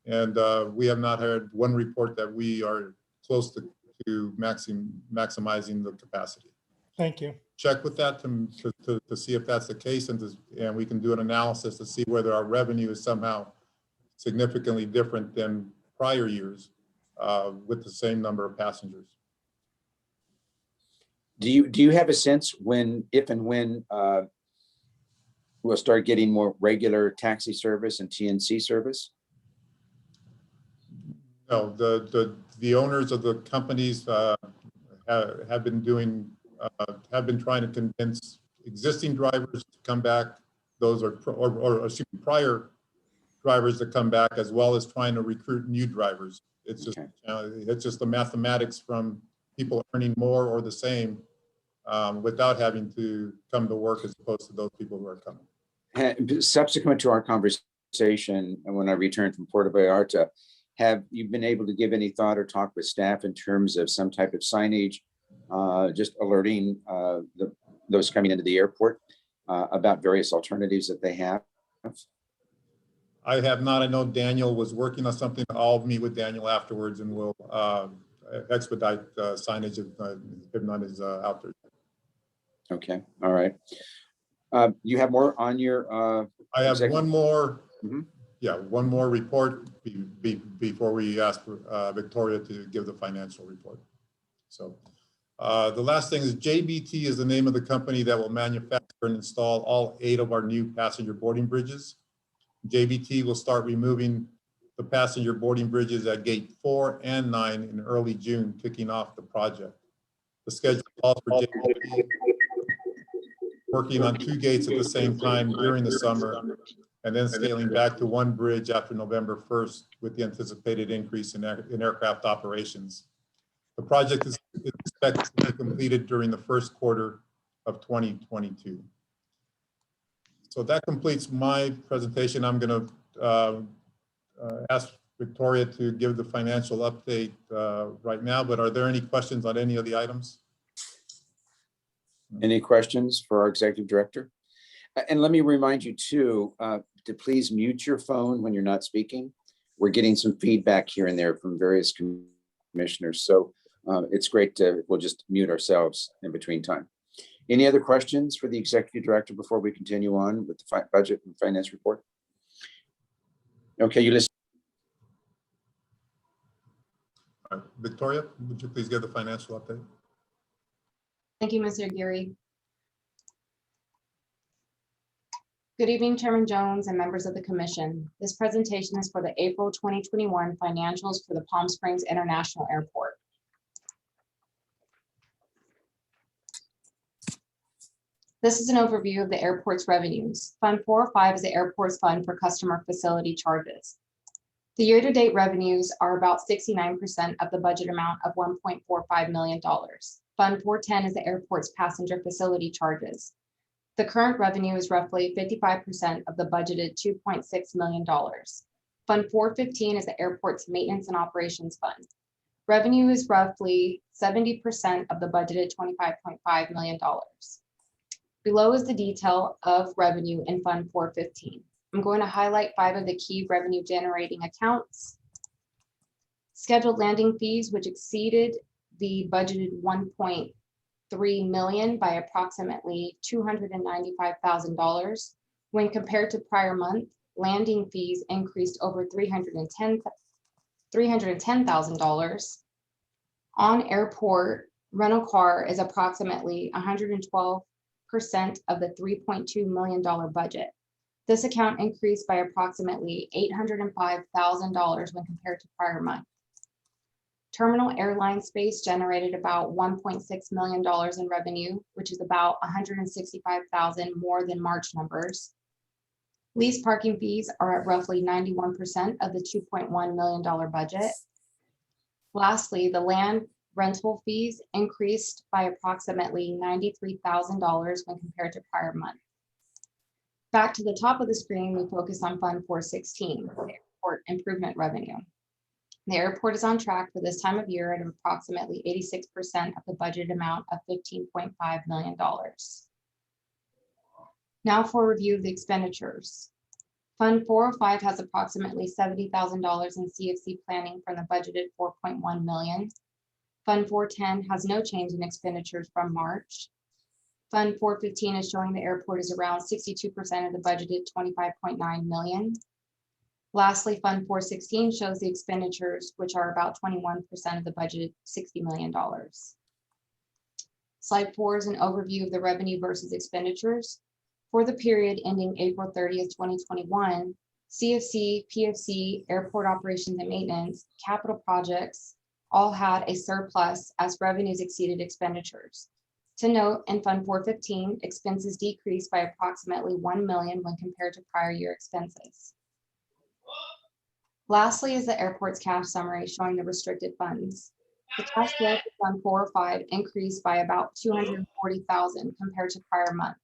and we have not heard one report that we are close to maximizing the capacity. Thank you. Check with that to see if that's the case, and we can do an analysis to see whether our revenue is somehow significantly different than prior years with the same number of passengers. Do you have a sense if and when we'll start getting more regular taxi service and TNC service? No, the owners of the companies have been trying to convince existing drivers to come back. Those are prior drivers to come back, as well as trying to recruit new drivers. It's just it's just the mathematics from people earning more or the same without having to come to work, as opposed to those people who are coming. Subsequent to our conversation, and when I returned from Puerto Vallarta, have you been able to give any thought or talk with staff in terms of some type of signage, just alerting those coming into the airport about various alternatives that they have? I have not. I know Daniel was working on something. I'll meet with Daniel afterwards, and we'll expedite signage if none is out there. Okay, all right. You have more on your? I have one more. Mm-hmm. Yeah, one more report before we ask Victoria to give the financial report. So the last thing is JBT is the name of the company that will manufacture and install all 8 of our new passenger boarding bridges. JBT will start removing the passenger boarding bridges at gate 4 and 9 in early June, kicking off the project. The schedule calls for JBT working on 2 gates at the same time during the summer, and then scaling back to one bridge after November 1st with the anticipated increase in aircraft operations. The project is expected to be completed during the first quarter of 2022. So that completes my presentation. I'm going to ask Victoria to give the financial update right now, but are there any questions on any of the items? Any questions for our executive director? And let me remind you too, to please mute your phone when you're not speaking. We're getting some feedback here and there from various commissioners. So it's great to, we'll just mute ourselves in between time. Any other questions for the executive director before we continue on with the budget and finance report? Okay, you listen. Victoria, would you please give the financial update? Thank you, Mr. Geary. Good evening, Chairman Jones and members of the commission. This presentation is for the April 2021 financials for the Palm Springs International Airport. This is an overview of the airport's revenues. Fund 405 is the airport's fund for customer facility charges. The year-to-date revenues are about 69% of the budget amount of $1.45 million. Fund 410 is the airport's passenger facility charges. The current revenue is roughly 55% of the budgeted $2.6 million. Fund 415 is the airport's maintenance and operations fund. Revenue is roughly 70% of the budgeted $25.5 million. Below is the detail of revenue in Fund 415. I'm going to highlight 5 of the key revenue generating accounts. Scheduled landing fees, which exceeded the budgeted $1.3 million by approximately $295,000. When compared to prior month, landing fees increased over $310,000. On airport, rental car is approximately 112% of the $3.2 million budget. This account increased by approximately $805,000 when compared to prior month. Terminal airline space generated about $1.6 million in revenue, which is about $165,000 more than March numbers. Lease parking fees are at roughly 91% of the $2.1 million budget. Lastly, the land rental fees increased by approximately $93,000 when compared to prior month. Back to the top of the screen, we focus on Fund 416, the airport improvement revenue. The airport is on track for this time of year at approximately 86% of the budget amount of $15.5 million. Now for a review of the expenditures. Fund 405 has approximately $70,000 in CFC planning from the budgeted $4.1 million. Fund 410 has no change in expenditures from March. Fund 415 is showing the airport is around 62% of the budgeted $25.9 million. Lastly, Fund 416 shows the expenditures, which are about 21% of the budgeted $60 million. Slide 4 is an overview of the revenue versus expenditures. For the period ending April 30th, 2021, CFC, PFC, airport operations and maintenance, capital projects all had a surplus as revenues exceeded expenditures. To note, in Fund 415, expenses decreased by approximately $1 million when compared to prior year expenses. Lastly is the airport's cash summary showing the restricted funds. The cash flow for Fund 405 increased by about $240,000 compared to prior month.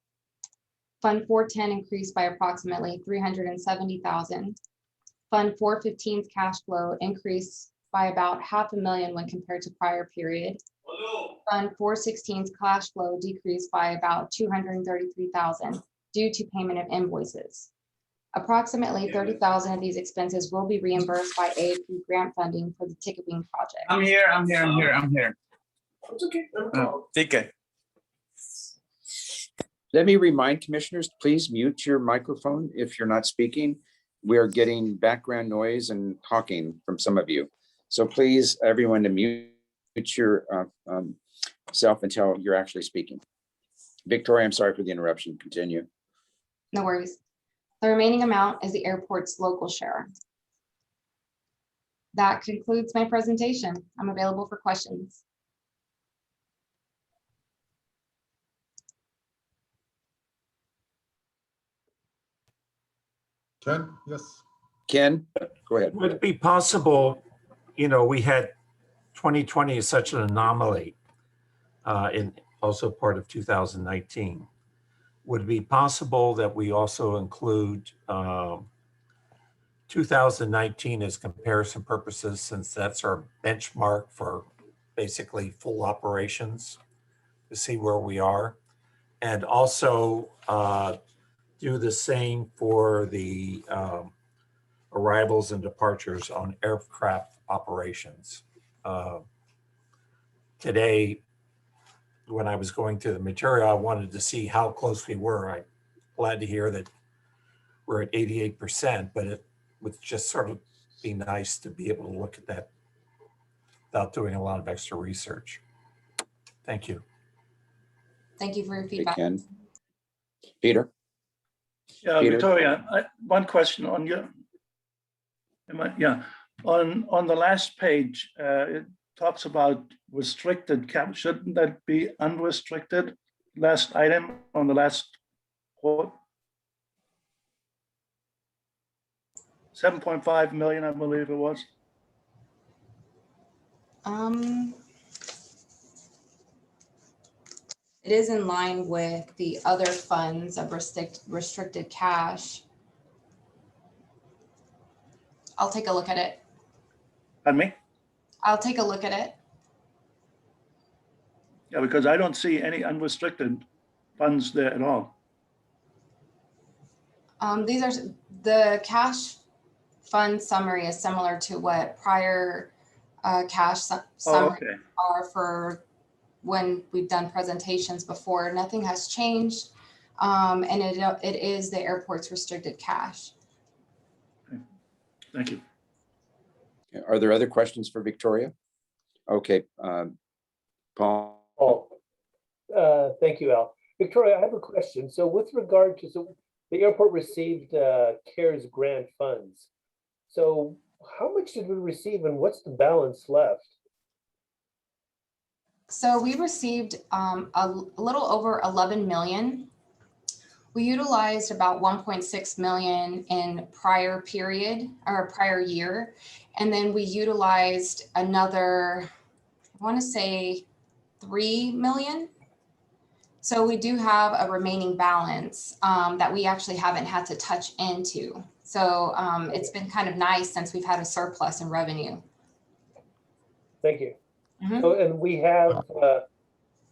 Fund 410 increased by approximately $370,000. Fund 415's cash flow increased by about $500,000 when compared to prior period. Fund 416's cash flow decreased by about $233,000 due to payment of invoices. Approximately $30,000 of these expenses will be reimbursed by AAP grant funding for the Ticket Wing project. I'm here. It's okay. Take it. Let me remind commissioners, please mute your microphone if you're not speaking. We are getting background noise and talking from some of you. So please, everyone, to mute your self until you're actually speaking. Victoria, I'm sorry for the interruption. Continue. No worries. The remaining amount is the airport's local share. That concludes my presentation. I'm available for questions. Ken, yes. Ken, go ahead. Would it be possible, we had 2020 is such an anomaly in also part of 2019. Would it be possible that we also include 2019 as comparison purposes, since that's our benchmark for basically full operations, to see where we are? And also do the same for the arrivals and departures on aircraft operations. Today, when I was going through the material, I wanted to see how close we were. I'm glad to hear that we're at 88%, but it would just sort of be nice to be able to look at that without doing a lot of extra research. Thank you. Thank you for your Okay, feedback. Ken. Peter? Yeah, Peter? Victoria, one question on your, on the last page, it talks about restricted cap. Shouldn't that be unrestricted? Last item on the last quote. 7.5 million, I believe it was. It is in line with the other funds of restricted cash. I'll take a look at it. Pardon me? I'll take a look at it. Yeah, because I don't see any unrestricted funds there at all. These are the cash fund summary is similar to what prior cash summary are for when we've done presentations before. Nothing has changed, and it is the airport's restricted cash. Okay. Thank you. Are there other questions for Victoria? Okay, Paul. Thank you, Al. Victoria, I have a question. So with regard to, the airport received CARES grant funds. So how much did we receive and what's the balance left? So we received a little over 11 million. We utilized about 1.6 million in prior period or prior year. And then we utilized another, I want to say 3 million. So we do have a remaining balance that we actually haven't had to touch into. So it's been kind of nice since we've had a surplus in revenue. Thank you. Mm-hmm. So, and we have,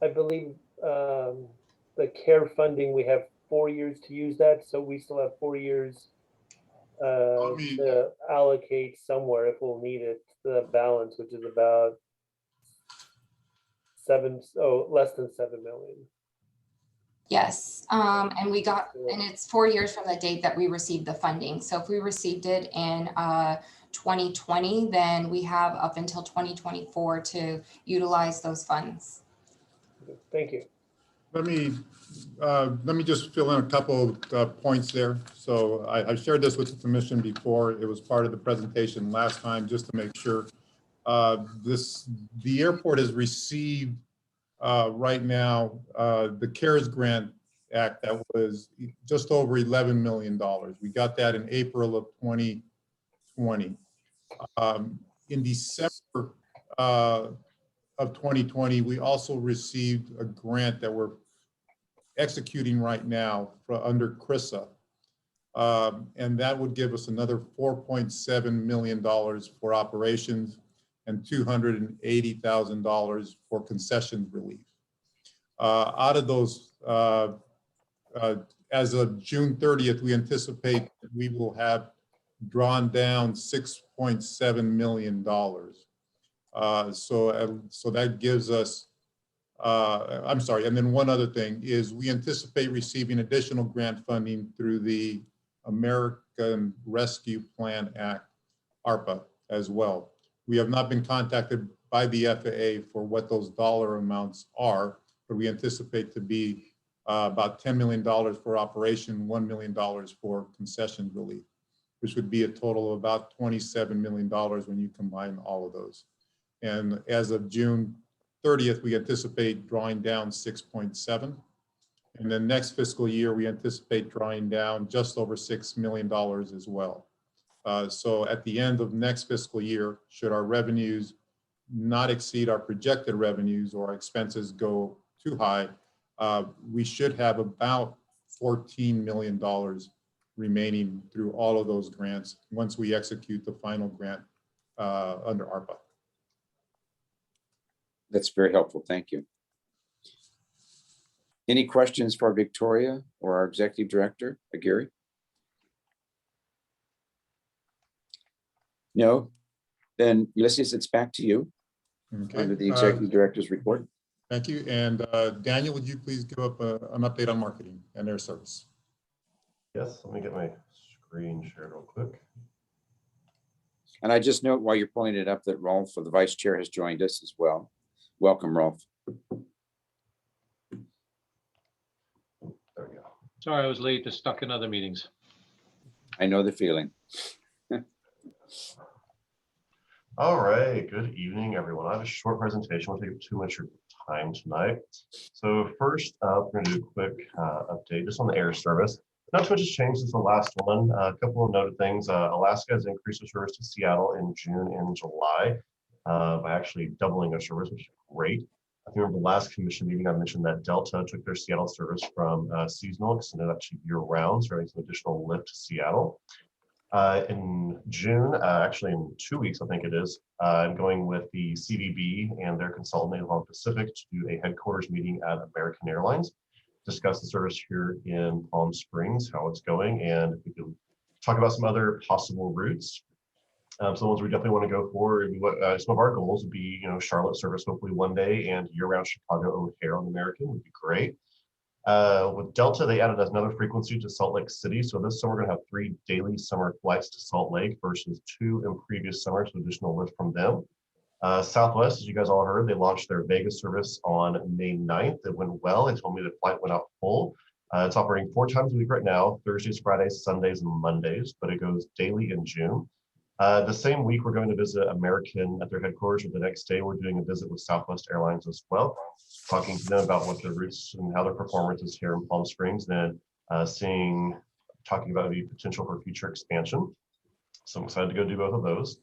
I believe, the CARE funding, we have 4 years to use that. So we still have 4 years to allocate somewhere if we'll need it, the balance, which is about less than 7 million. Yes, and we got, and it's 4 years from the date that we received the funding. So if we received it in 2020, then we have up until 2024 to utilize those funds. Thank you. Let me just fill in a couple of points there. So I shared this with the commission before. It was part of the presentation last time, just to make sure. The airport has received right now the CARES Grant Act that was just over $11 million. We got that in April of 2020. In December of 2020, we also received a grant that we're executing right now under CRISA. And that would give us another $4.7 million for operations and $280,000 for concessions relief. Out of those, as of June 30th, we anticipate that we will have drawn down $6.7 million. So that gives us, I'm sorry, and then one other thing is we anticipate receiving additional grant funding through the American Rescue Plan Act, ARPA, as well. We have not been contacted by the FAA for what those dollar amounts are, but we anticipate to be about $10 million for operation, $1 million for concession relief, which would be a total of about $27 million when you combine all of those. And as of June 30th, we anticipate drawing down 6.7. And then next fiscal year, we anticipate drawing down just over $6 million as well. So at the end of next fiscal year, should our revenues not exceed our projected revenues or our expenses go too high, we should have about $14 million remaining through all of those grants once we execute the final grant under ARPA. That's very helpful. Thank you. Any questions for Victoria or our executive director, Gary? No? Then Ulysses, it's back to you Okay. under the executive director's report. Thank you. And Daniel, would you please give up an update on marketing and air service? Yes, let me get my screen shared real quick. And I just note while you're pulling it up that Rolf, the vice chair, has joined us as well. Welcome, Rolf. There we go. Sorry, I was late, just stuck in other meetings. I know the feeling. All right, good evening, everyone. I have a short presentation. I won't take up too much of your time tonight. So first up, we're going to do a quick update just on the air service. Not too much has changed since the last one. A couple of noted things. Alaska has increased their service to Seattle in June and July by actually doubling their service, which is great. If you remember the last commission meeting, I mentioned that Delta took their Seattle service from seasonal, extended that to year-round, so having some additional lift to Seattle. In June, actually in 2 weeks, I think it is, I'm going with the CVB and their consultant, Along Pacific, to do a headquarters meeting at American Airlines, discuss the service here in Palm Springs, how it's going, and we can talk about some other possible routes. So the ones we definitely want to go for, some of our goals would be, Charlotte service hopefully one day, and year-round Chicago O'Hare on American would be great. With Delta, they added another frequency to Salt Lake City. So this summer, we're going to have 3 daily summer flights to Salt Lake versus 2 in previous summers, so additional lift from them. Southwest, as you guys all heard, they launched their Vegas service on May 9th. It went well. They told me the flight went out full. It's operating 4 times a week right now, Thursdays, Fridays, Sundays, and Mondays, but it goes daily in June. The same week, we're going to visit American at their headquarters, or the next day, we're doing a visit with Southwest Airlines as well, talking to them about what their routes and how their performance is here in Palm Springs, then talking about the potential for future expansion. So I'm excited to go do both of those.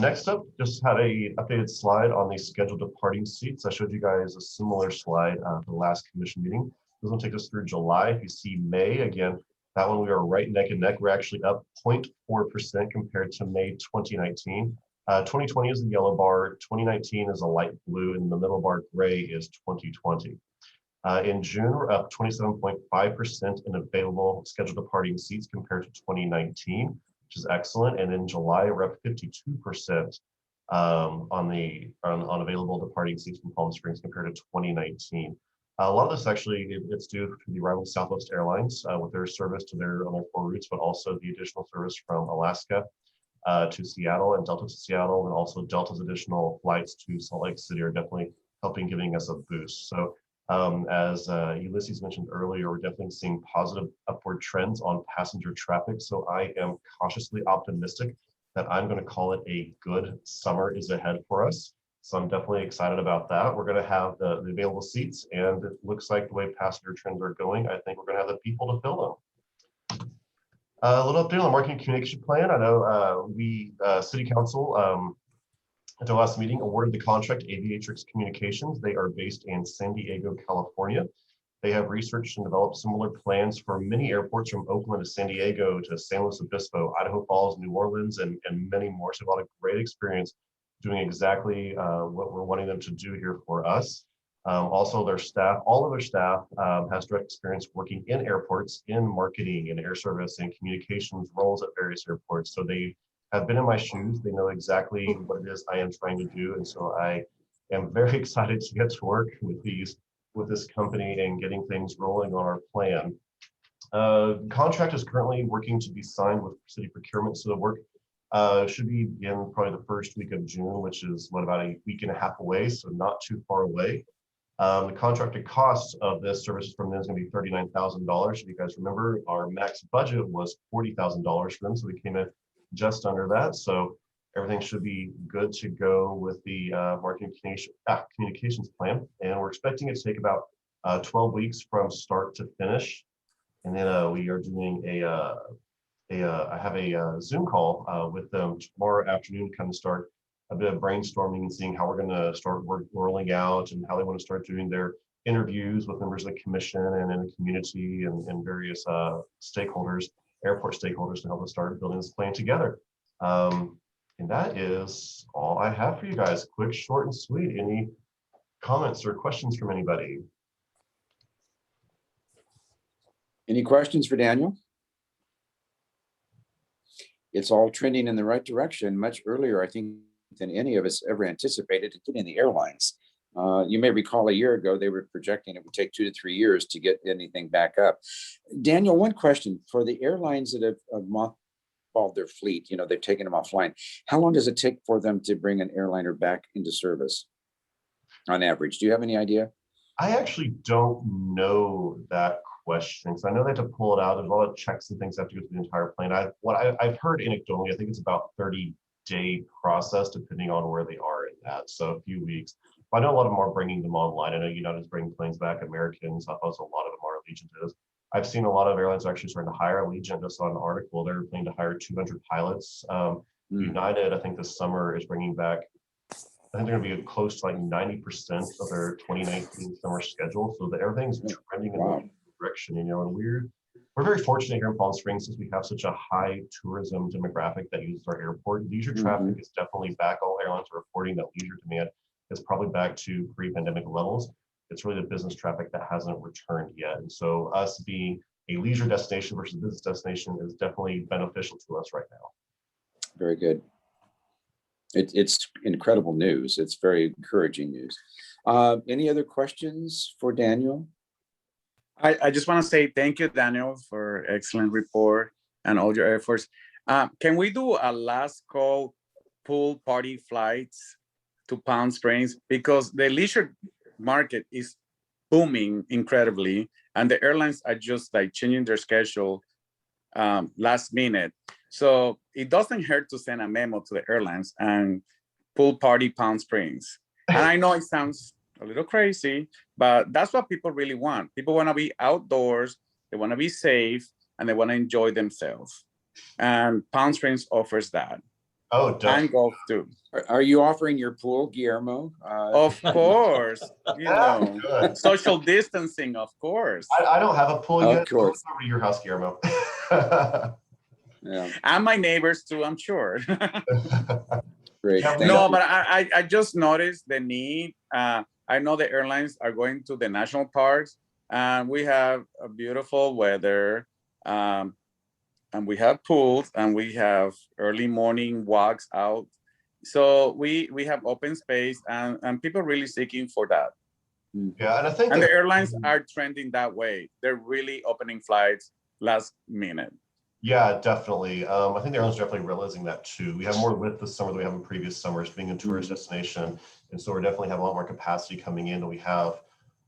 Next up, just had a updated slide on the scheduled departing seats. I showed you guys a similar slide for the last commission meeting. This one takes us through July. If you see May, again, that one we are right neck and neck. We're actually up 0.4% compared to May 2019. 2020 is the yellow bar, 2019 is a light blue, and the middle bar gray is 2020. In June, we're up 27.5% in available scheduled departing seats compared to 2019, which is excellent. And in July, we're up 52% on available departing seats from Palm Springs compared to 2019. A lot of this actually, it's due to the arrival of Southwest Airlines with their service on their 4 routes, but also the additional service from Alaska to Seattle and Delta to Seattle, and also Delta's additional flights to Salt Lake City are definitely helping, giving us a boost. So as Ulysses mentioned earlier, we're definitely seeing positive upward trends on passenger traffic. So I am cautiously optimistic that I'm going to call it a good summer is ahead for us. So I'm definitely excited about that. We're going to have the available seats, and it looks like the way passenger trends are going, I think we're going to have the people to fill them. A little update on the marketing communication plan. I know City Council at the last meeting awarded the contract to Aviatrix Communications. They are based in San Diego, California. They have researched and developed similar plans for many airports from Oakland to San Diego to San Luis Obispo, Idaho Falls, New Orleans, and many more. So a lot of great experience doing exactly what we're wanting them to do here for us. Also, their staff, all of their staff has direct experience working in airports, in marketing and air service and communications roles at various airports. So they have been in my shoes. They know exactly what it is I am trying to do. And so I am very excited to get to work with this company and getting things rolling on our plan. Contract is currently working to be signed with city procurement. So the work should be in probably the first week of June, which is about a week and a half away, so not too far away. The contracted cost of this service from them is going to be $39,000. If you guys remember, our max budget was $40,000 for them, so we came in just under that. So everything should be good to go with the marketing communications plan, and we're expecting it to take about 12 weeks from start to finish. And then we are doing I have a Zoom call with them tomorrow afternoon, kind of start a bit of brainstorming and seeing how we're going to start rolling out and how they want to start doing their interviews with members of the commission and in the community and various stakeholders, airport stakeholders, to help us start building this plan together. And that is all I have for you guys. Quick, short, and sweet. Any comments or questions from anybody? Any questions for Daniel? It's all trending in the right direction much earlier, I think, than any of us ever anticipated, including the airlines. You may recall a year ago, they were projecting it would take 2 to 3 years to get anything back up. Daniel, one question for the airlines that have mothballed their fleet, they've taken them offline. How long does it take for them to bring an airliner back into service on average? Do you have any idea? I actually don't know that question. So I know they have to pull it out. There's a lot of checks and things that have to go through the entire plane. I've heard anecdotally, I think it's about 30-day process, depending on where they are in that. So a few weeks. But I know a lot of them are bringing them online. I know United's bringing planes back, American, Southwest, a lot of them are. Allegiant is. I've seen a lot of airlines actually starting to hire. Allegiant, just saw an article, they're planning to hire 200 pilots. United, I think this summer is bringing back, I think they're going to be close to like 90% of their 2019 summer schedule. So everything's trending in the right direction, and we're very fortunate here in Palm Springs since we have such a high tourism demographic that uses our airport. Leisure traffic is definitely back. All airlines are reporting that leisure demand is probably back to pre-pandemic levels. It's really the business traffic that hasn't returned yet. And so us being a leisure destination versus a business destination is definitely beneficial to us right now. Very good. It's incredible news. It's very encouraging news. Any other questions for Daniel? I just want to say thank you, Daniel, for excellent report and all your efforts. Can we do a last call pool party flights to Palm Springs? Because the leisure market is booming incredibly, and the airlines are just like changing their schedule last minute. So it doesn't hurt to send a memo to the airlines and pool party Palm Springs. And I know it sounds a little crazy, but that's what people really want. People want to be outdoors, they want to be safe, and they want to enjoy themselves. And Palm Springs offers that. Oh, definitely. And golf too. Are you offering your pool, Guillermo? Of course, social distancing, of course. I don't have a pool yet. Of course. Over to your house, Guillermo. Yeah. And my neighbors too, I'm sure. Great. No, but I just noticed the need. I know the airlines are going to the national parks, and we have a beautiful weather, and we have pools, and we have early morning walks out. So we have open space, and people really seeking for that. Yeah, and I think the airlines are trending that way. They're really opening flights last minute. Yeah, definitely. I think the airlines are definitely realizing that too. We have more lift this summer than we have in previous summers, being a tourist destination. And so we're definitely have a lot more capacity coming in than we have.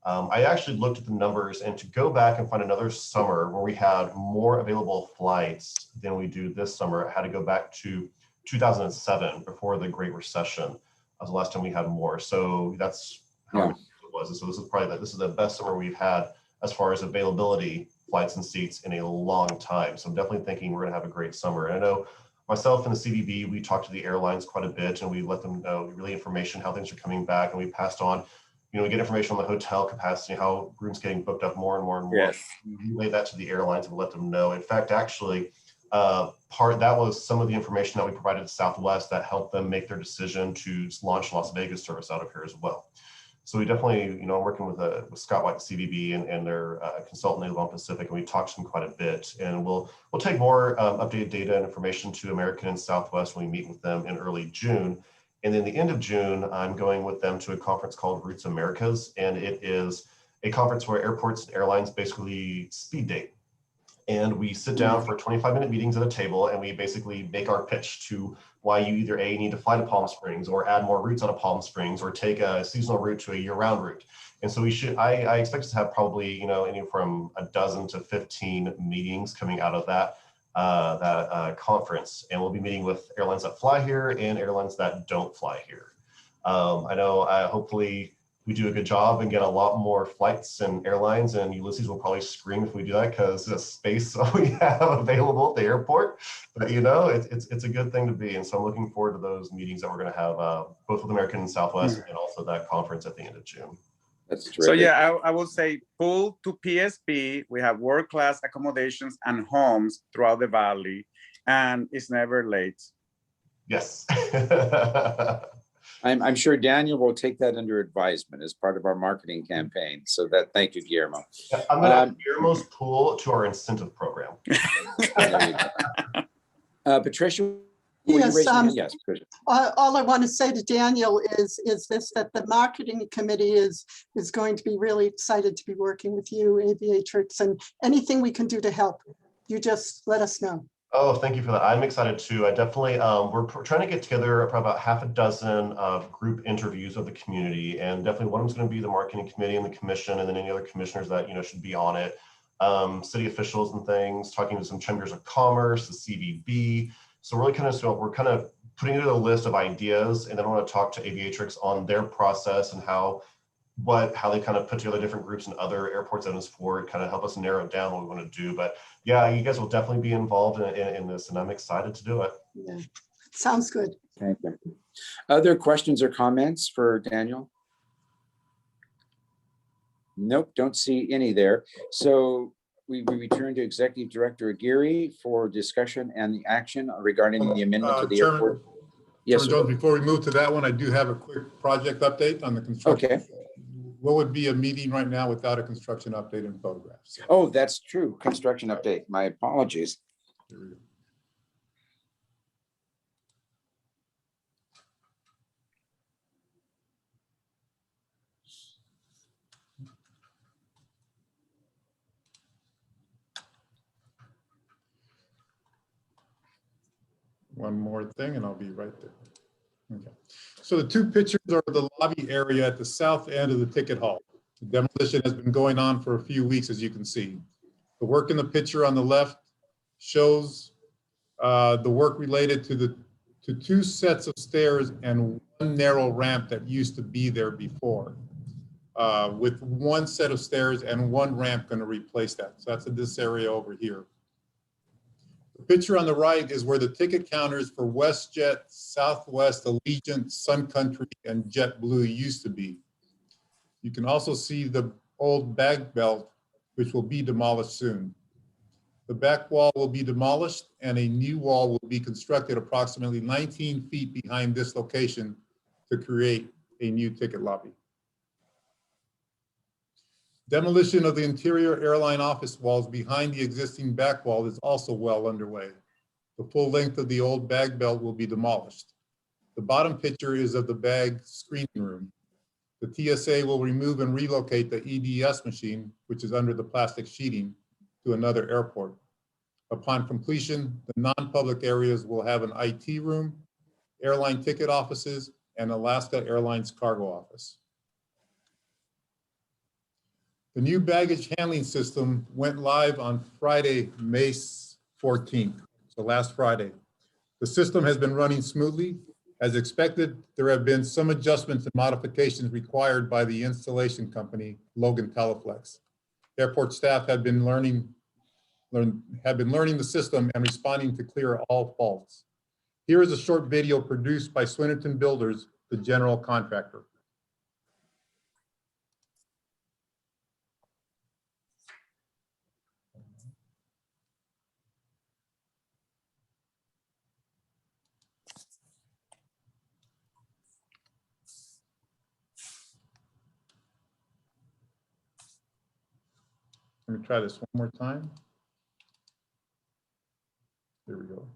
I actually looked at the numbers, and to go back and find another summer where we had more available flights than we do this summer, I had to go back to 2007, before the Great Recession. That was the last time we had more. So that's how it was. And so this is the best summer we've had as far as availability, flights and seats in a long time. So I'm definitely thinking we're going to have a great summer. And I know myself and the CVB, we talked to the airlines quite a bit, and we let them know really information, how things are coming back. And we passed on, we get information on the hotel capacity, how rooms getting booked up more and more and more. Yes. We relay that to the airlines and let them know. In fact, actually, that was some of the information that we provided to Southwest that helped them make their decision to launch Las Vegas service out of here as well. So we definitely, I'm working with Scott White, CVB, and their consultant, Avon Pacific, and we talked to them quite a bit. And we'll take more updated data and information to American and Southwest when we meet with them in early June. And then the end of June, I'm going with them to a conference called Roots Americas, and it is a conference where airports and airlines basically speed date. And we sit down for 25-minute meetings at a table, and we basically make our pitch to why you either A, need to fly to Palm Springs, or add more routes out of Palm Springs, or take a seasonal route to a year-round route. And so I expect us to have probably, anywhere from a dozen to 15 meetings coming out of that conference. And we'll be meeting with airlines that fly here and airlines that don't fly here. I know hopefully we do a good job and get a lot more flights and airlines, and Ulysses will probably scream if we do that because the space we have available at the airport. But you know, it's a good thing to be. And so I'm looking forward to those meetings that we're going to have both with American and Southwest and also that conference at the end of June. That's terrific. So yeah, I will say pull to PSP. We have world-class accommodations and homes throughout the valley, and it's never late. Yes. I'm sure Daniel will take that under advisement as part of our marketing campaign. So that, thank you, Guillermo. I'm going to add Guillermo's pool to our incentive program. There you go. Patricia, yes, yes, Patricia. All I want to say to Daniel is this, that the marketing committee is going to be really excited to be working with you, Aviatrix, and anything we can do to help, you just let us know. Oh, thank you for that. I'm excited too. I definitely, we're trying to get together probably about half a dozen group interviews of the community, and definitely one of them's going to be the marketing committee and the commission, and then any other commissioners that, you know, should be on it. City officials and things, talking to some chambers of commerce, the CVB. So we're kind of putting together a list of ideas, and then I want to talk to Aviatrix on their process and how they kind of put together different groups in other airports and for kind of help us narrow down what we want to do. But yeah, you guys will definitely be involved in this, and I'm excited to do it. Yeah, sounds good. Thank you. Other questions or comments for Daniel? Nope, don't see any there. So we return to Executive Director Aguirre for discussion and the action regarding the amendment to the airport. Yes, Jones, before we move to that one, I do have a quick project update on the construction. Okay. What would be a meeting right now without a construction update and photographs? Oh, that's true. Construction update. My apologies. Here we go. One more thing and I'll be right there. Okay. So the two pictures are the lobby area at the south end of the ticket hall. The demolition has been going on for a few weeks, as you can see. The work in the picture on the left shows the work related to two sets of stairs and one narrow ramp that used to be there before, with one set of stairs and one ramp going to replace that. So that's in this area over here. The picture on the right is where the ticket counters for WestJet, Southwest, Allegiant, Sun Country, and JetBlue used to be. You can also see the old bag belt, which will be demolished soon. The back wall will be demolished and a new wall will be constructed approximately 19 feet behind this location to create a new ticket lobby. Demolition of the interior airline office walls behind the existing back wall is also well underway. The full length of the old bag belt will be demolished. The bottom picture is of the bag screening room. The TSA will remove and relocate the EDS machine, which is under the plastic sheeting, to another airport. Upon completion, the non-public areas will have an IT room, airline ticket offices, and Alaska Airlines cargo office. The new baggage handling system went live on Friday, May 14th, so last Friday. The system has been running smoothly. As expected, there have been some adjustments and modifications required by the installation company, Logan Teleflex. Airport staff have been learning the system and responding to clear all faults. Here is a short video produced by Swinnerton Builders, the general contractor. Let me try this one more time. Here we go.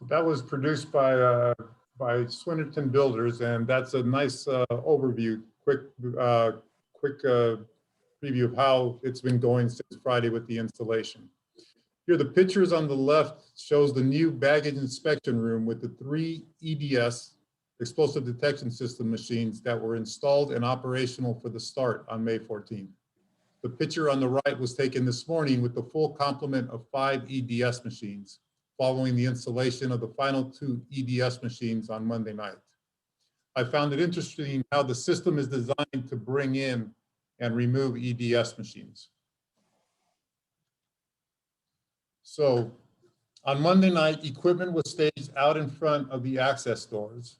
That was produced by Swinnerton Builders, and that's a nice overview, quick preview of how it's been going since Friday with the installation. Here, the pictures on the left shows the new baggage inspection room with the 3 EDS, explosive detection system machines that were installed and operational for the start on May 14th. The picture on the right was taken this morning with the full complement of 5 EDS machines, following the installation of the final 2 EDS machines on Monday night. I found it interesting how the system is designed to bring in and remove EDS machines. So on Monday night, equipment was staged out in front of the access doors.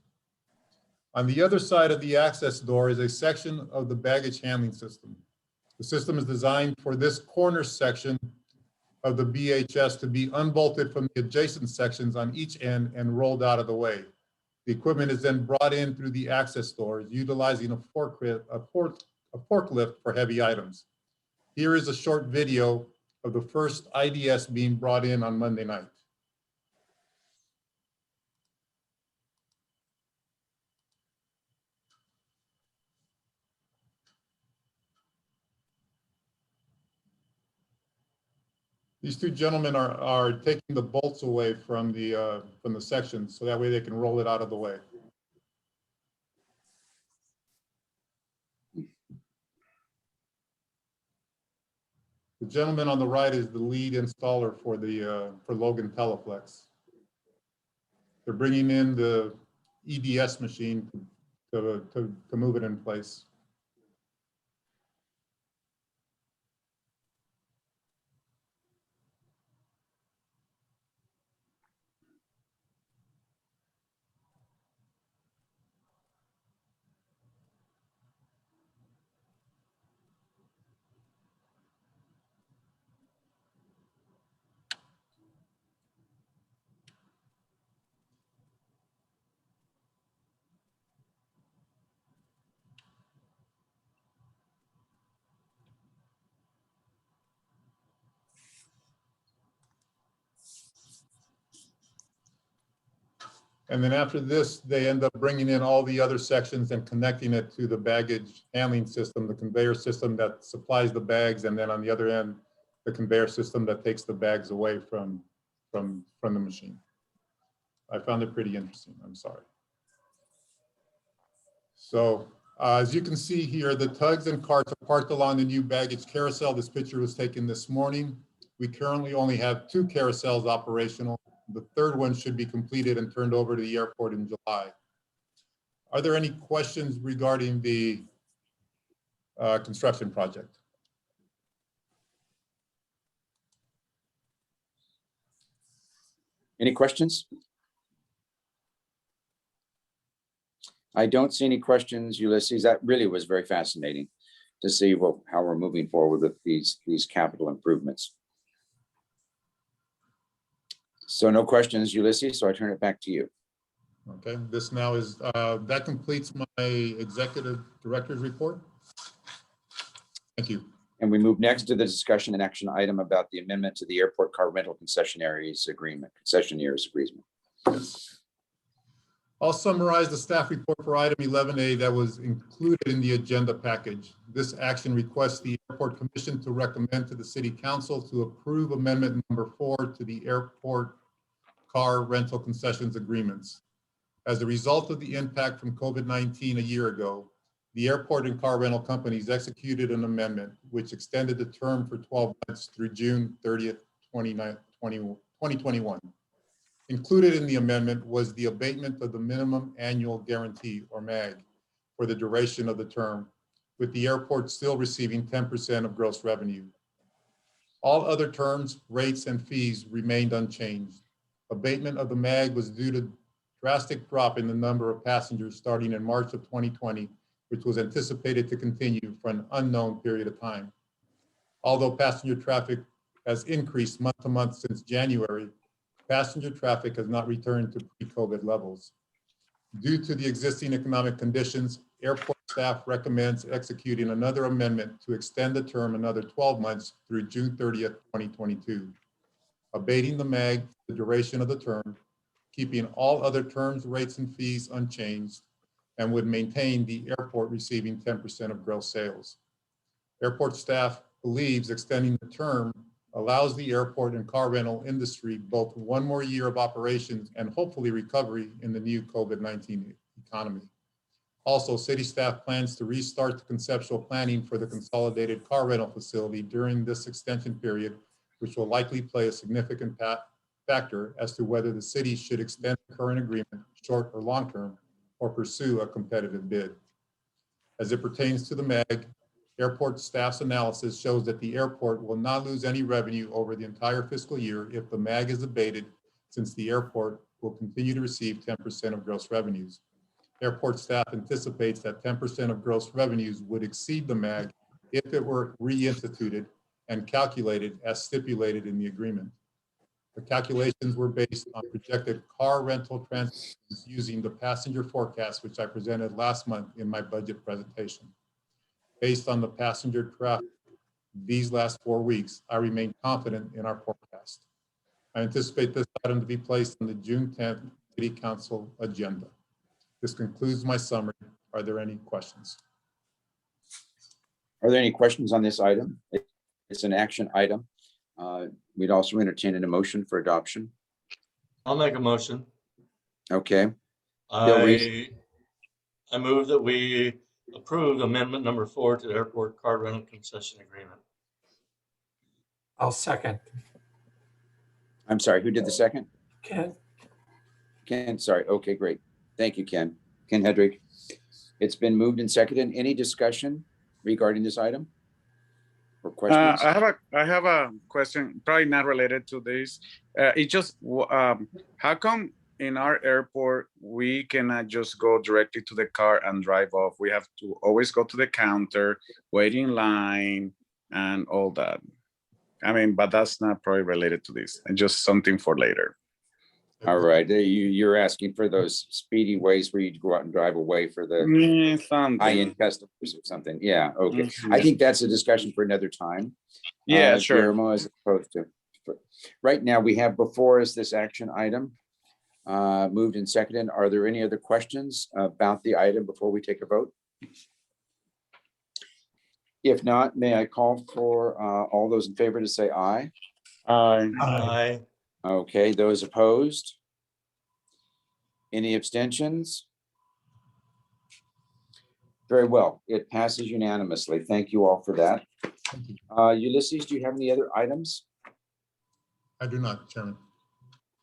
On the other side of the access door is a section of the baggage handling system. The system is designed for this corner section of the BHS to be unbolted from the adjacent sections on each end and rolled out of the way. The equipment is then brought in through the access doors, utilizing a forklift for heavy items. Here is a short video of the first IDS being brought in on Monday night. These 2 gentlemen are taking the bolts away from the section, so that way they can roll it out of the way. The gentleman on the right is the lead installer for Logan Teleflex. They're bringing in the EDS machine to move it in place. And then after this, they end up bringing in all the other sections and connecting it to the baggage handling system, the conveyor system that supplies the bags, and then on the other end, the conveyor system that takes the bags away from the machine. I found it pretty interesting. I'm sorry. So as you can see here, the tugs and carts are parked along the new baggage carousel. This picture was taken this morning. We currently only have 2 carousels operational. The 3rd one should be completed and turned over to the airport in July. Are there any questions regarding the construction project? Any questions? I don't see any questions, Ulysses. That really was very fascinating to see how we're moving forward with these capital improvements. So no questions, Ulysses, so I turn it back to you. Okay, this now is, that completes my executive director's report. Thank you. And we move next to the discussion and action item about the amendment to the airport car rental concessionaires agreement. Yes. I'll summarize the staff report for item 11A that was included in the agenda package. This action requests the Airport Commission to recommend to the City Council to approve amendment number 4 to the airport car rental concessions agreements. As a result of the impact from COVID-19 a year ago, the airport and car rental companies executed an amendment which extended the term for 12 months through June 30th, 2021. Included in the amendment was the abatement of the minimum annual guarantee, or MAG, for the duration of the term, with the airport still receiving 10% of gross revenue. All other terms, rates, and fees remained unchanged. Abatement of the MAG was due to drastic drop in the number of passengers starting in March of 2020, which was anticipated to continue for an unknown period of time. Although passenger traffic has increased month to month since January, passenger traffic has not returned to pre-COVID levels. Due to the existing economic conditions, airport staff recommends executing another amendment to extend the term another 12 months through June 30th, 2022, abating the MAG for the duration of the term, keeping all other terms, rates, and fees unchanged, and would maintain the airport receiving 10% of gross sales. Airport staff believes extending the term allows the airport and car rental industry both one more year of operations and hopefully recovery in the new COVID-19 economy. Also, city staff plans to restart the conceptual planning for the consolidated car rental facility during this extension period, which will likely play a significant factor as to whether the city should extend the current agreement, short or long term, or pursue a competitive bid. As it pertains to the MAG, airport staff's analysis shows that the airport will not lose any revenue over the entire fiscal year if the MAG is abated, since the airport will continue to receive 10% of gross revenues. Airport staff anticipates that 10% of gross revenues would exceed the MAG if it were reinstituted and calculated as stipulated in the agreement. The calculations were based on projected car rental transactions using the passenger forecast, which I presented last month in my budget presentation. Based on the passenger traffic these last 4 weeks, I remain confident in our forecast. I anticipate this item to be placed on the June 10th City Council agenda. This concludes my summary. Are there any questions? Are there any questions on this item? It's an action item. We'd also entertain an emotion for adoption. I'll make a motion. Okay. Bill Reese. I move that we approve amendment number 4 to the airport car rental concession agreement. I'll second. I'm sorry, who did the second? Ken. Ken, sorry. Okay, great. Thank you, Ken. Ken Hedrick. It's been moved and seconded. Any discussion regarding this item? Or questions? I have a question, probably not related to this. It just, how come in our airport, we cannot just go directly to the car and drive off? We have to always go to the counter, wait in line, and all that. I mean, but that's not probably related to this, and just something for later. All right, you're asking for those speedy ways where you go out and drive away for the high-end customers or something. Yeah, okay. I think that's a discussion for another time. Yeah, sure. Guillermo, as opposed to, right now we have before us this action item, moved and seconded. Are there any other questions about the item before we take a vote? If not, may I call for all those in favor to say aye? Aye. Aye. Okay, those opposed? Any abstentions? Very well, it passes unanimously. Thank you all for that. Ulysses, do you have any other items? I do not, Chairman.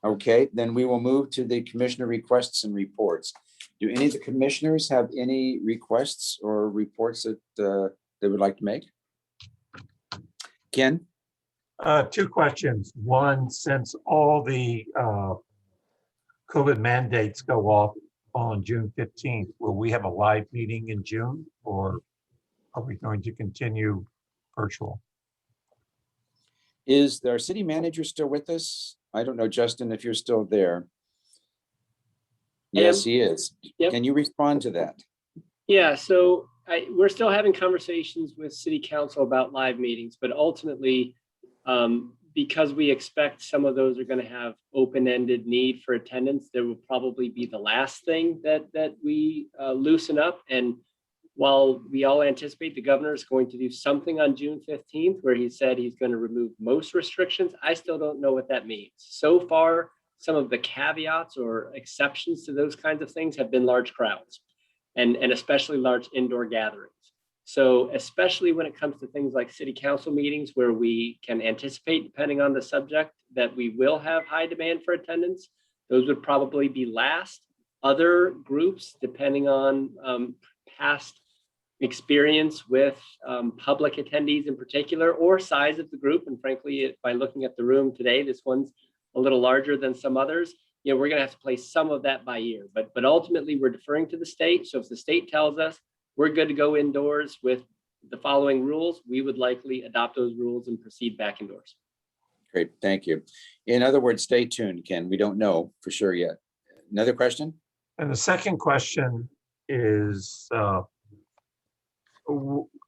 Okay, then we will move to the commissioner requests and reports. Do any of the commissioners have any requests or reports that they would like to make? Ken? 2 questions. One, since all the COVID mandates go off on June 15th, will we have a live meeting in June, or are we going to continue virtual? Is our city manager still with us? I don't know, Justin, if you're still there. Yes, he is. Yep. Can you respond to that? Yeah, so we're still having conversations with city council about live meetings, but ultimately, because we expect some of those are going to have open-ended need for attendance, there will probably be the last thing that we loosen up. And while we all anticipate the governor is going to do something on June 15th, where he said he's going to remove most restrictions, I still don't know what that means. So far, some of the caveats or exceptions to those kinds of things have been large crowds and especially large indoor gatherings. So especially when it comes to things like city council meetings, where we can anticipate, depending on the subject, that we will have high demand for attendance, those would probably be last. Other groups, depending on past experience with public attendees in particular, or size of the group, and frankly, by looking at the room today, this one's a little larger than some others, you know, we're gonna have to play some of that by ear. But ultimately, we're deferring to the state. So if the state tells us we're good to go indoors with the following rules, we would likely adopt those rules and proceed back indoors. Great, thank you. In other words, stay tuned, Ken. We don't know for sure yet. Another question? And the second question is,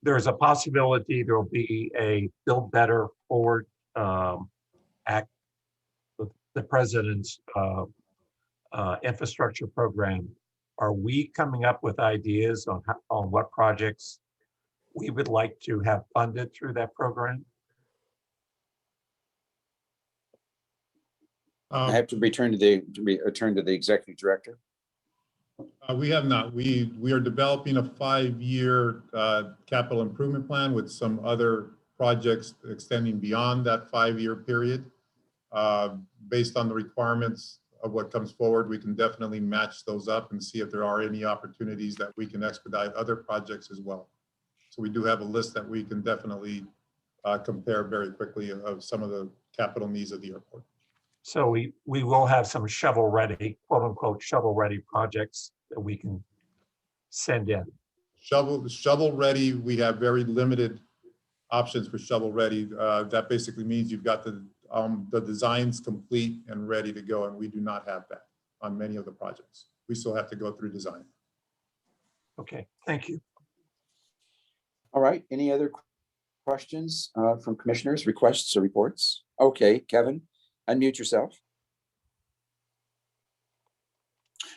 there's a possibility there'll be a Build Better Forward Act with the president's infrastructure program, are we coming up with ideas on on what projects we would like to have funded through that program? I have to return to the executive director. We have not. We are developing a 5-year capital improvement plan with some other projects extending beyond that 5-year period. Based on the requirements of what comes forward, we can definitely match those up and see if there are any opportunities that we can expedite other projects as well. So we do have a list that we can definitely compare very quickly of some of the capital needs of the airport. So we will have some shovel-ready, quote-unquote, shovel-ready projects that we can send in. Shovel-ready, we have very limited options for shovel-ready. That basically means you've got the designs complete and ready to go, and we do not have that on many of the projects. We still have to go through design. Okay, thank you. All right, any other questions from commissioners, requests or reports? Okay, Kevin, unmute yourself.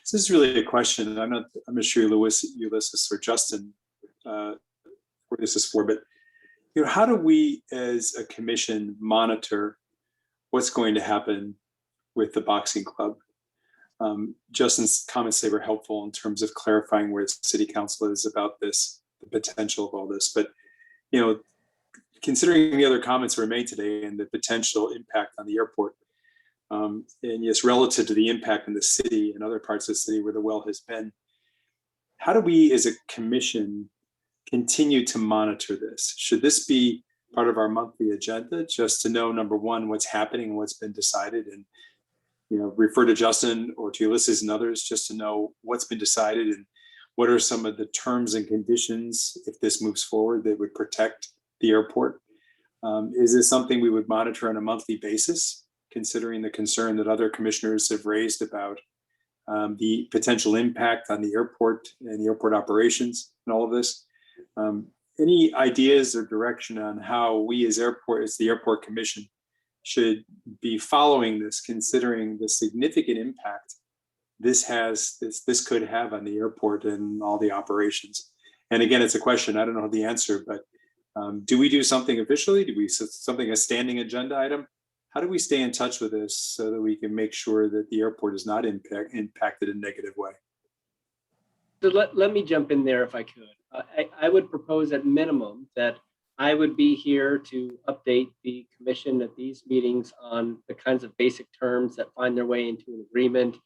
So this is really a question. I'm not sure Ulysses or Justin what this is for, but how do we as a commission monitor what's going to happen with the boxing club? Justin's comments today were helpful in terms of clarifying where the city council is about this, the potential of all this. But considering the other comments that were made today and the potential impact on the airport, and yes, relative to the impact in the city and other parts of the city where the well has been, how do we as a commission continue to monitor this? Should this be part of our monthly agenda, just to know, number one, what's happening and what's been decided, and refer to Justin or to Ulysses and others just to know what's been decided and what are some of the terms and conditions, if this moves forward, that would protect the airport? Is this something we would monitor on a monthly basis, considering the concern that other commissioners have raised about the potential impact on the airport and the airport operations and all of this? Any ideas or direction on how we as the airport commission should be following this, considering the significant impact this could have on the airport and all the operations? And again, it's a question, I don't know the answer, but do we do something officially? Do we something a standing agenda item? How do we stay in touch with this so that we can make sure that the airport is not impacted in a negative way? So let me jump in there if I could. I would propose at minimum that I would be here to update the commission at these meetings on the kinds of basic terms that find their way into an agreement,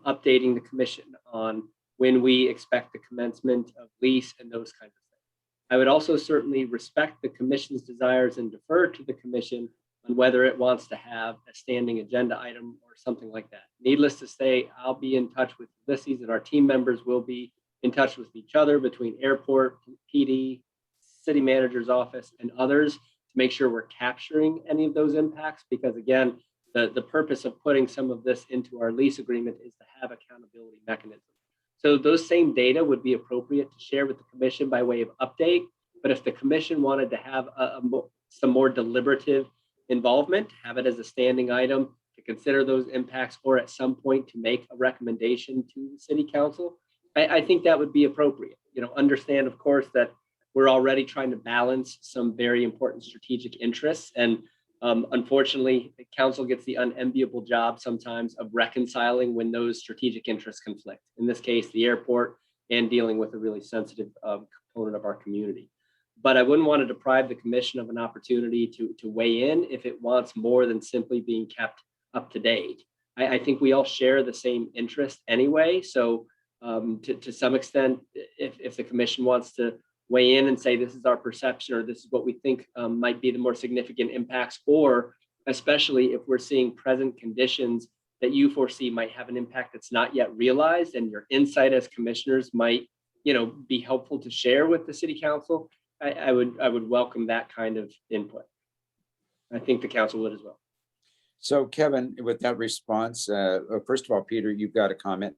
updating the commission on when we expect the commencement of lease and those kinds of things. I would also certainly respect the commission's desires and defer to the commission on whether it wants to have a standing agenda item or something like that. Needless to say, I'll be in touch with Ulysses, and our team members will be in touch with each other between airport, PD, city manager's office, and others to make sure we're capturing any of those impacts. Because again, the purpose of putting some of this into our lease agreement is to have accountability mechanisms. So those same data would be appropriate to share with the commission by way of update. But if the commission wanted to have some more deliberative involvement, have it as a standing item to consider those impacts, or at some point to make a recommendation to the city council, I think that would be appropriate. Understand, of course, that we're already trying to balance some very important strategic interests. And unfortunately, the council gets the unenviable job sometimes of reconciling when those strategic interests conflict. In this case, the airport, and dealing with a really sensitive component of our community. But I wouldn't want to deprive the commission of an opportunity to weigh in if it wants more than simply being kept up to date. I think we all share the same interest anyway. So to some extent, if the commission wants to weigh in and say, this is our perception, or this is what we think might be the more significant impacts, or especially if we're seeing present conditions that you foresee might have an impact that's not yet realized, and your insight as commissioners might be helpful to share with the city council, I would welcome that kind of input. I think the council would as well. So Kevin, with that response, first of all, Peter, you've got a comment,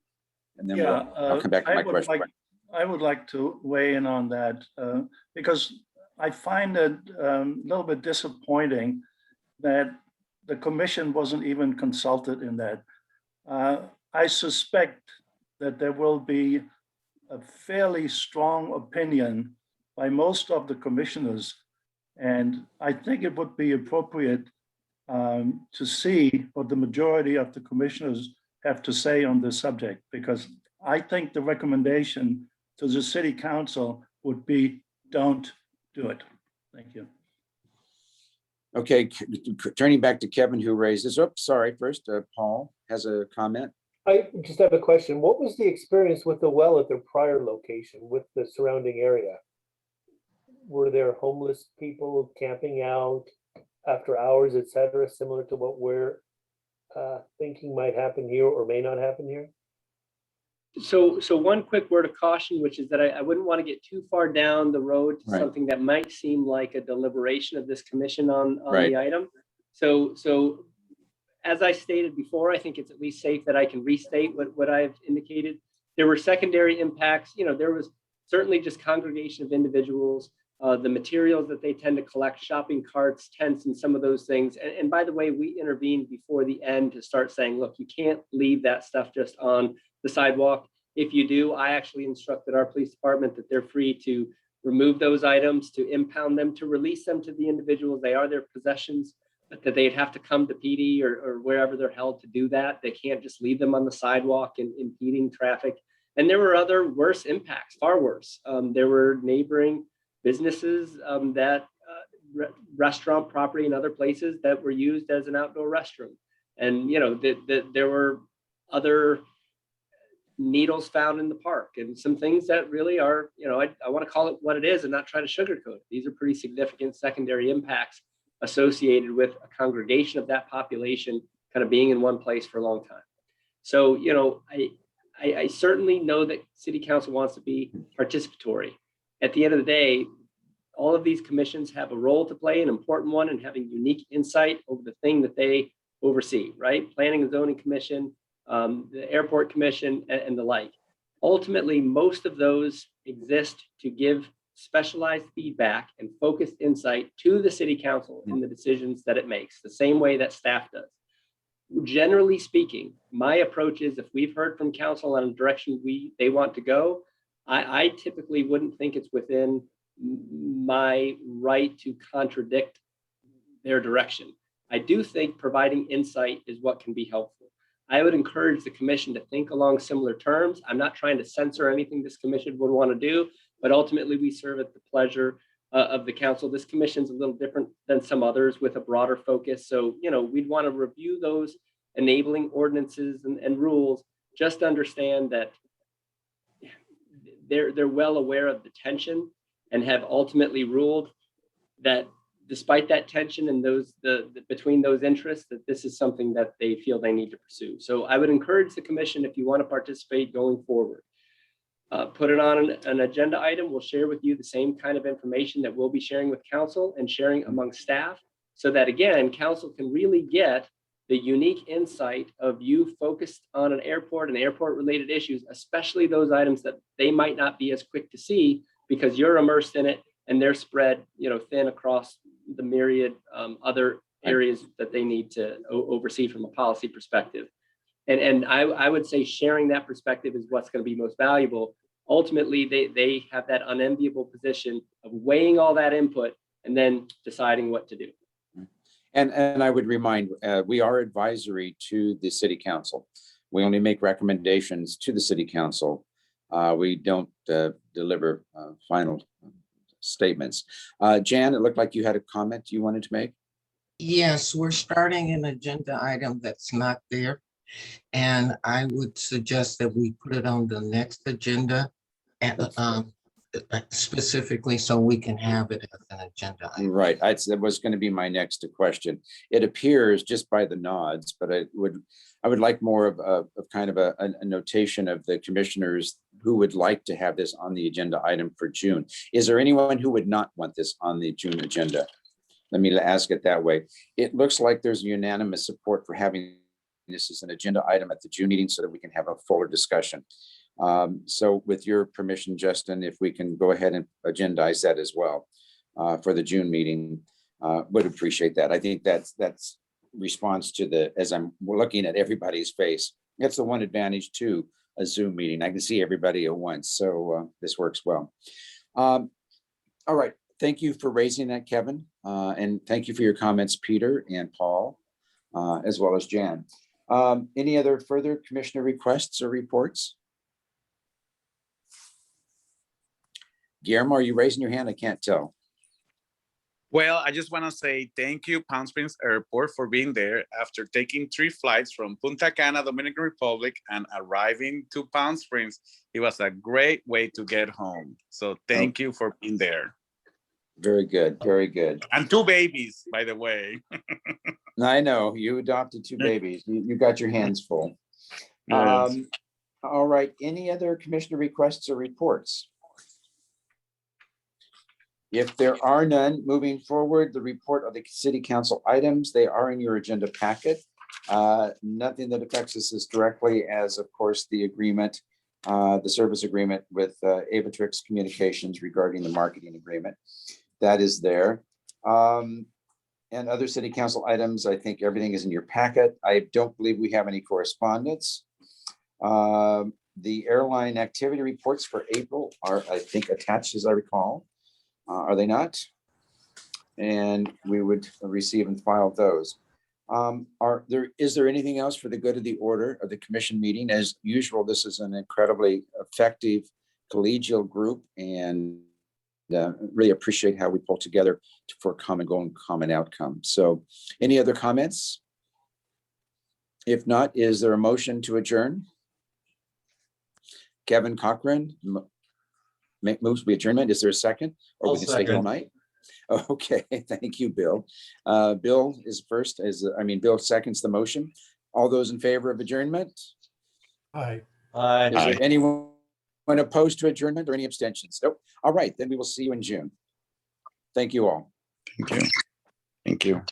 and then I'll come back to my question. I would like to weigh in on that because I find it a little bit disappointing that the commission wasn't even consulted in that. I suspect that there will be a fairly strong opinion by most of the commissioners. And I think it would be appropriate to see what the majority of the commissioners have to say on this subject, because I think the recommendation to the city council would be, don't do it. Thank you. Okay, turning back to Kevin, who raises, oops, sorry, first, Paul has a comment. I just have a question. What was the experience with the well at their prior location with the surrounding area? Were there homeless people camping out after hours, et cetera, similar to what we're thinking might happen here or may not happen here? So one quick word of caution, which is that I wouldn't want to get too far down the road to something that might seem like a deliberation of this commission on the item. So as I stated before, I think it's at least safe that I can restate what I've indicated. There were secondary impacts. There was certainly just congregation of individuals, the materials that they tend to collect, shopping carts, tents, and some of those things. And by the way, we intervened before the end to start saying, look, you can't leave that stuff just on the sidewalk. If you do, I actually instructed our police department that they're free to remove those items, to impound them, to release them to the individuals. They are their possessions, but that they'd have to come to PD or wherever they're held to do that. They can't just leave them on the sidewalk and impeding traffic. And there were other worse impacts, far worse. There were neighboring businesses restaurant property and other places that were used as an outdoor restroom. And, there were other needles found in the park and some things that really are, I want to call it what it is and not try to sugarcoat it. These are pretty significant secondary impacts associated with a congregation of that population kind of being in one place for a long time. So, I certainly know that city council wants to be participatory. At the end of the day, all of these commissions have a role to play, an important one, in having unique insight over the thing that they oversee, right? Planning and Zoning Commission, the Airport Commission, and the like. Ultimately, most of those exist to give specialized feedback and focused insight to the city council in the decisions that it makes, the same way that staff does. Generally speaking, my approach is, if we've heard from council on a direction they want to go, I typically wouldn't think it's within my right to contradict their direction. I do think providing insight is what can be helpful. I would encourage the commission to think along similar terms. I'm not trying to censor anything this commission would want to do, but ultimately we serve at the pleasure of the council. This commission's a little different than some others with a broader focus. So, we'd want to review those enabling ordinances and rules, just to understand that they're well aware of the tension and have ultimately ruled that despite that tension and between those interests, that this is something that they feel they need to pursue. So I would encourage the commission, if you want to participate going forward, put it on an agenda item. We'll share with you the same kind of information that we'll be sharing with council and sharing among staff, so that, again, council can really get the unique insight of you focused on an airport and airport related issues, especially those items that they might not be as quick to see because you're immersed in it and they're spread, thin across the myriad other areas that they need to oversee from a policy perspective. And I would say sharing that perspective is what's going to be most valuable. Ultimately, they have that unenviable position of weighing all that input and then deciding what to do. And I would remind, we are advisory to the city council. We only make recommendations to the city council. We don't deliver final statements. Jan, it looked like you had a comment you wanted to make. Yes, we're starting an agenda item that's not there. And I would suggest that we put it on the next agenda, and specifically so we can have it as an agenda item. Right, that was going to be my next question. It appears just by the nods, but I would like more of kind of a notation of the commissioners who would like to have this on the agenda item for June. Is there anyone who would not want this on the June agenda? Let me ask it that way. It looks like there's unanimous support for having this as an agenda item at the June meeting so that we can have a fuller discussion. So with your permission, Justin, if we can go ahead and agendize that as well for the June meeting, would appreciate that. I think that's response to as I'm looking at everybody's face, That's the one advantage to a Zoom meeting. I can see everybody at once, so this works well. All right, thank you for raising that, Kevin, and thank you for your comments, Peter and Paul, as well as Jan. Any other further commissioner requests or reports? Guillermo, are you raising your hand? I can't tell. Well, I just want to say thank you, Palm Springs Airport, for being there after taking 3 flights from Punta Cana, Dominican Republic, and arriving to Palm Springs. It was a great way to get home. So thank you for being there. Very good, very good. And 2 babies, by the way. I know, you adopted 2 babies. You got your hands full. Yes. All right, any other commissioner requests or reports? If there are none, moving forward, the report of the city council items, they are in your agenda packet. Nothing that affects us as directly as, of course, the agreement, the service agreement with Aviatrix Communications regarding the marketing agreement. That is there. And other city council items, I think everything is in your packet. I don't believe we have any correspondence. The airline activity reports for April are, I think, attached as I recall. Are they not? And we would receive and file those. Is there anything else for the good of the order of the commission meeting? As usual, this is an incredibly effective collegial group, and really appreciate how we pull together for a common goal and common outcome. So any other comments? If not, is there a motion to adjourn? Kevin Cochran moves we adjournment. Is there a second? Or we can stay all night? Okay, thank you, Bill. Bill is first, Bill seconds the motion. All those in favor of adjournment? Aye. Is there anyone opposed to adjournment or any abstentions? Nope. All right, then we will see you in June. Thank you all. Thank you. Thank you.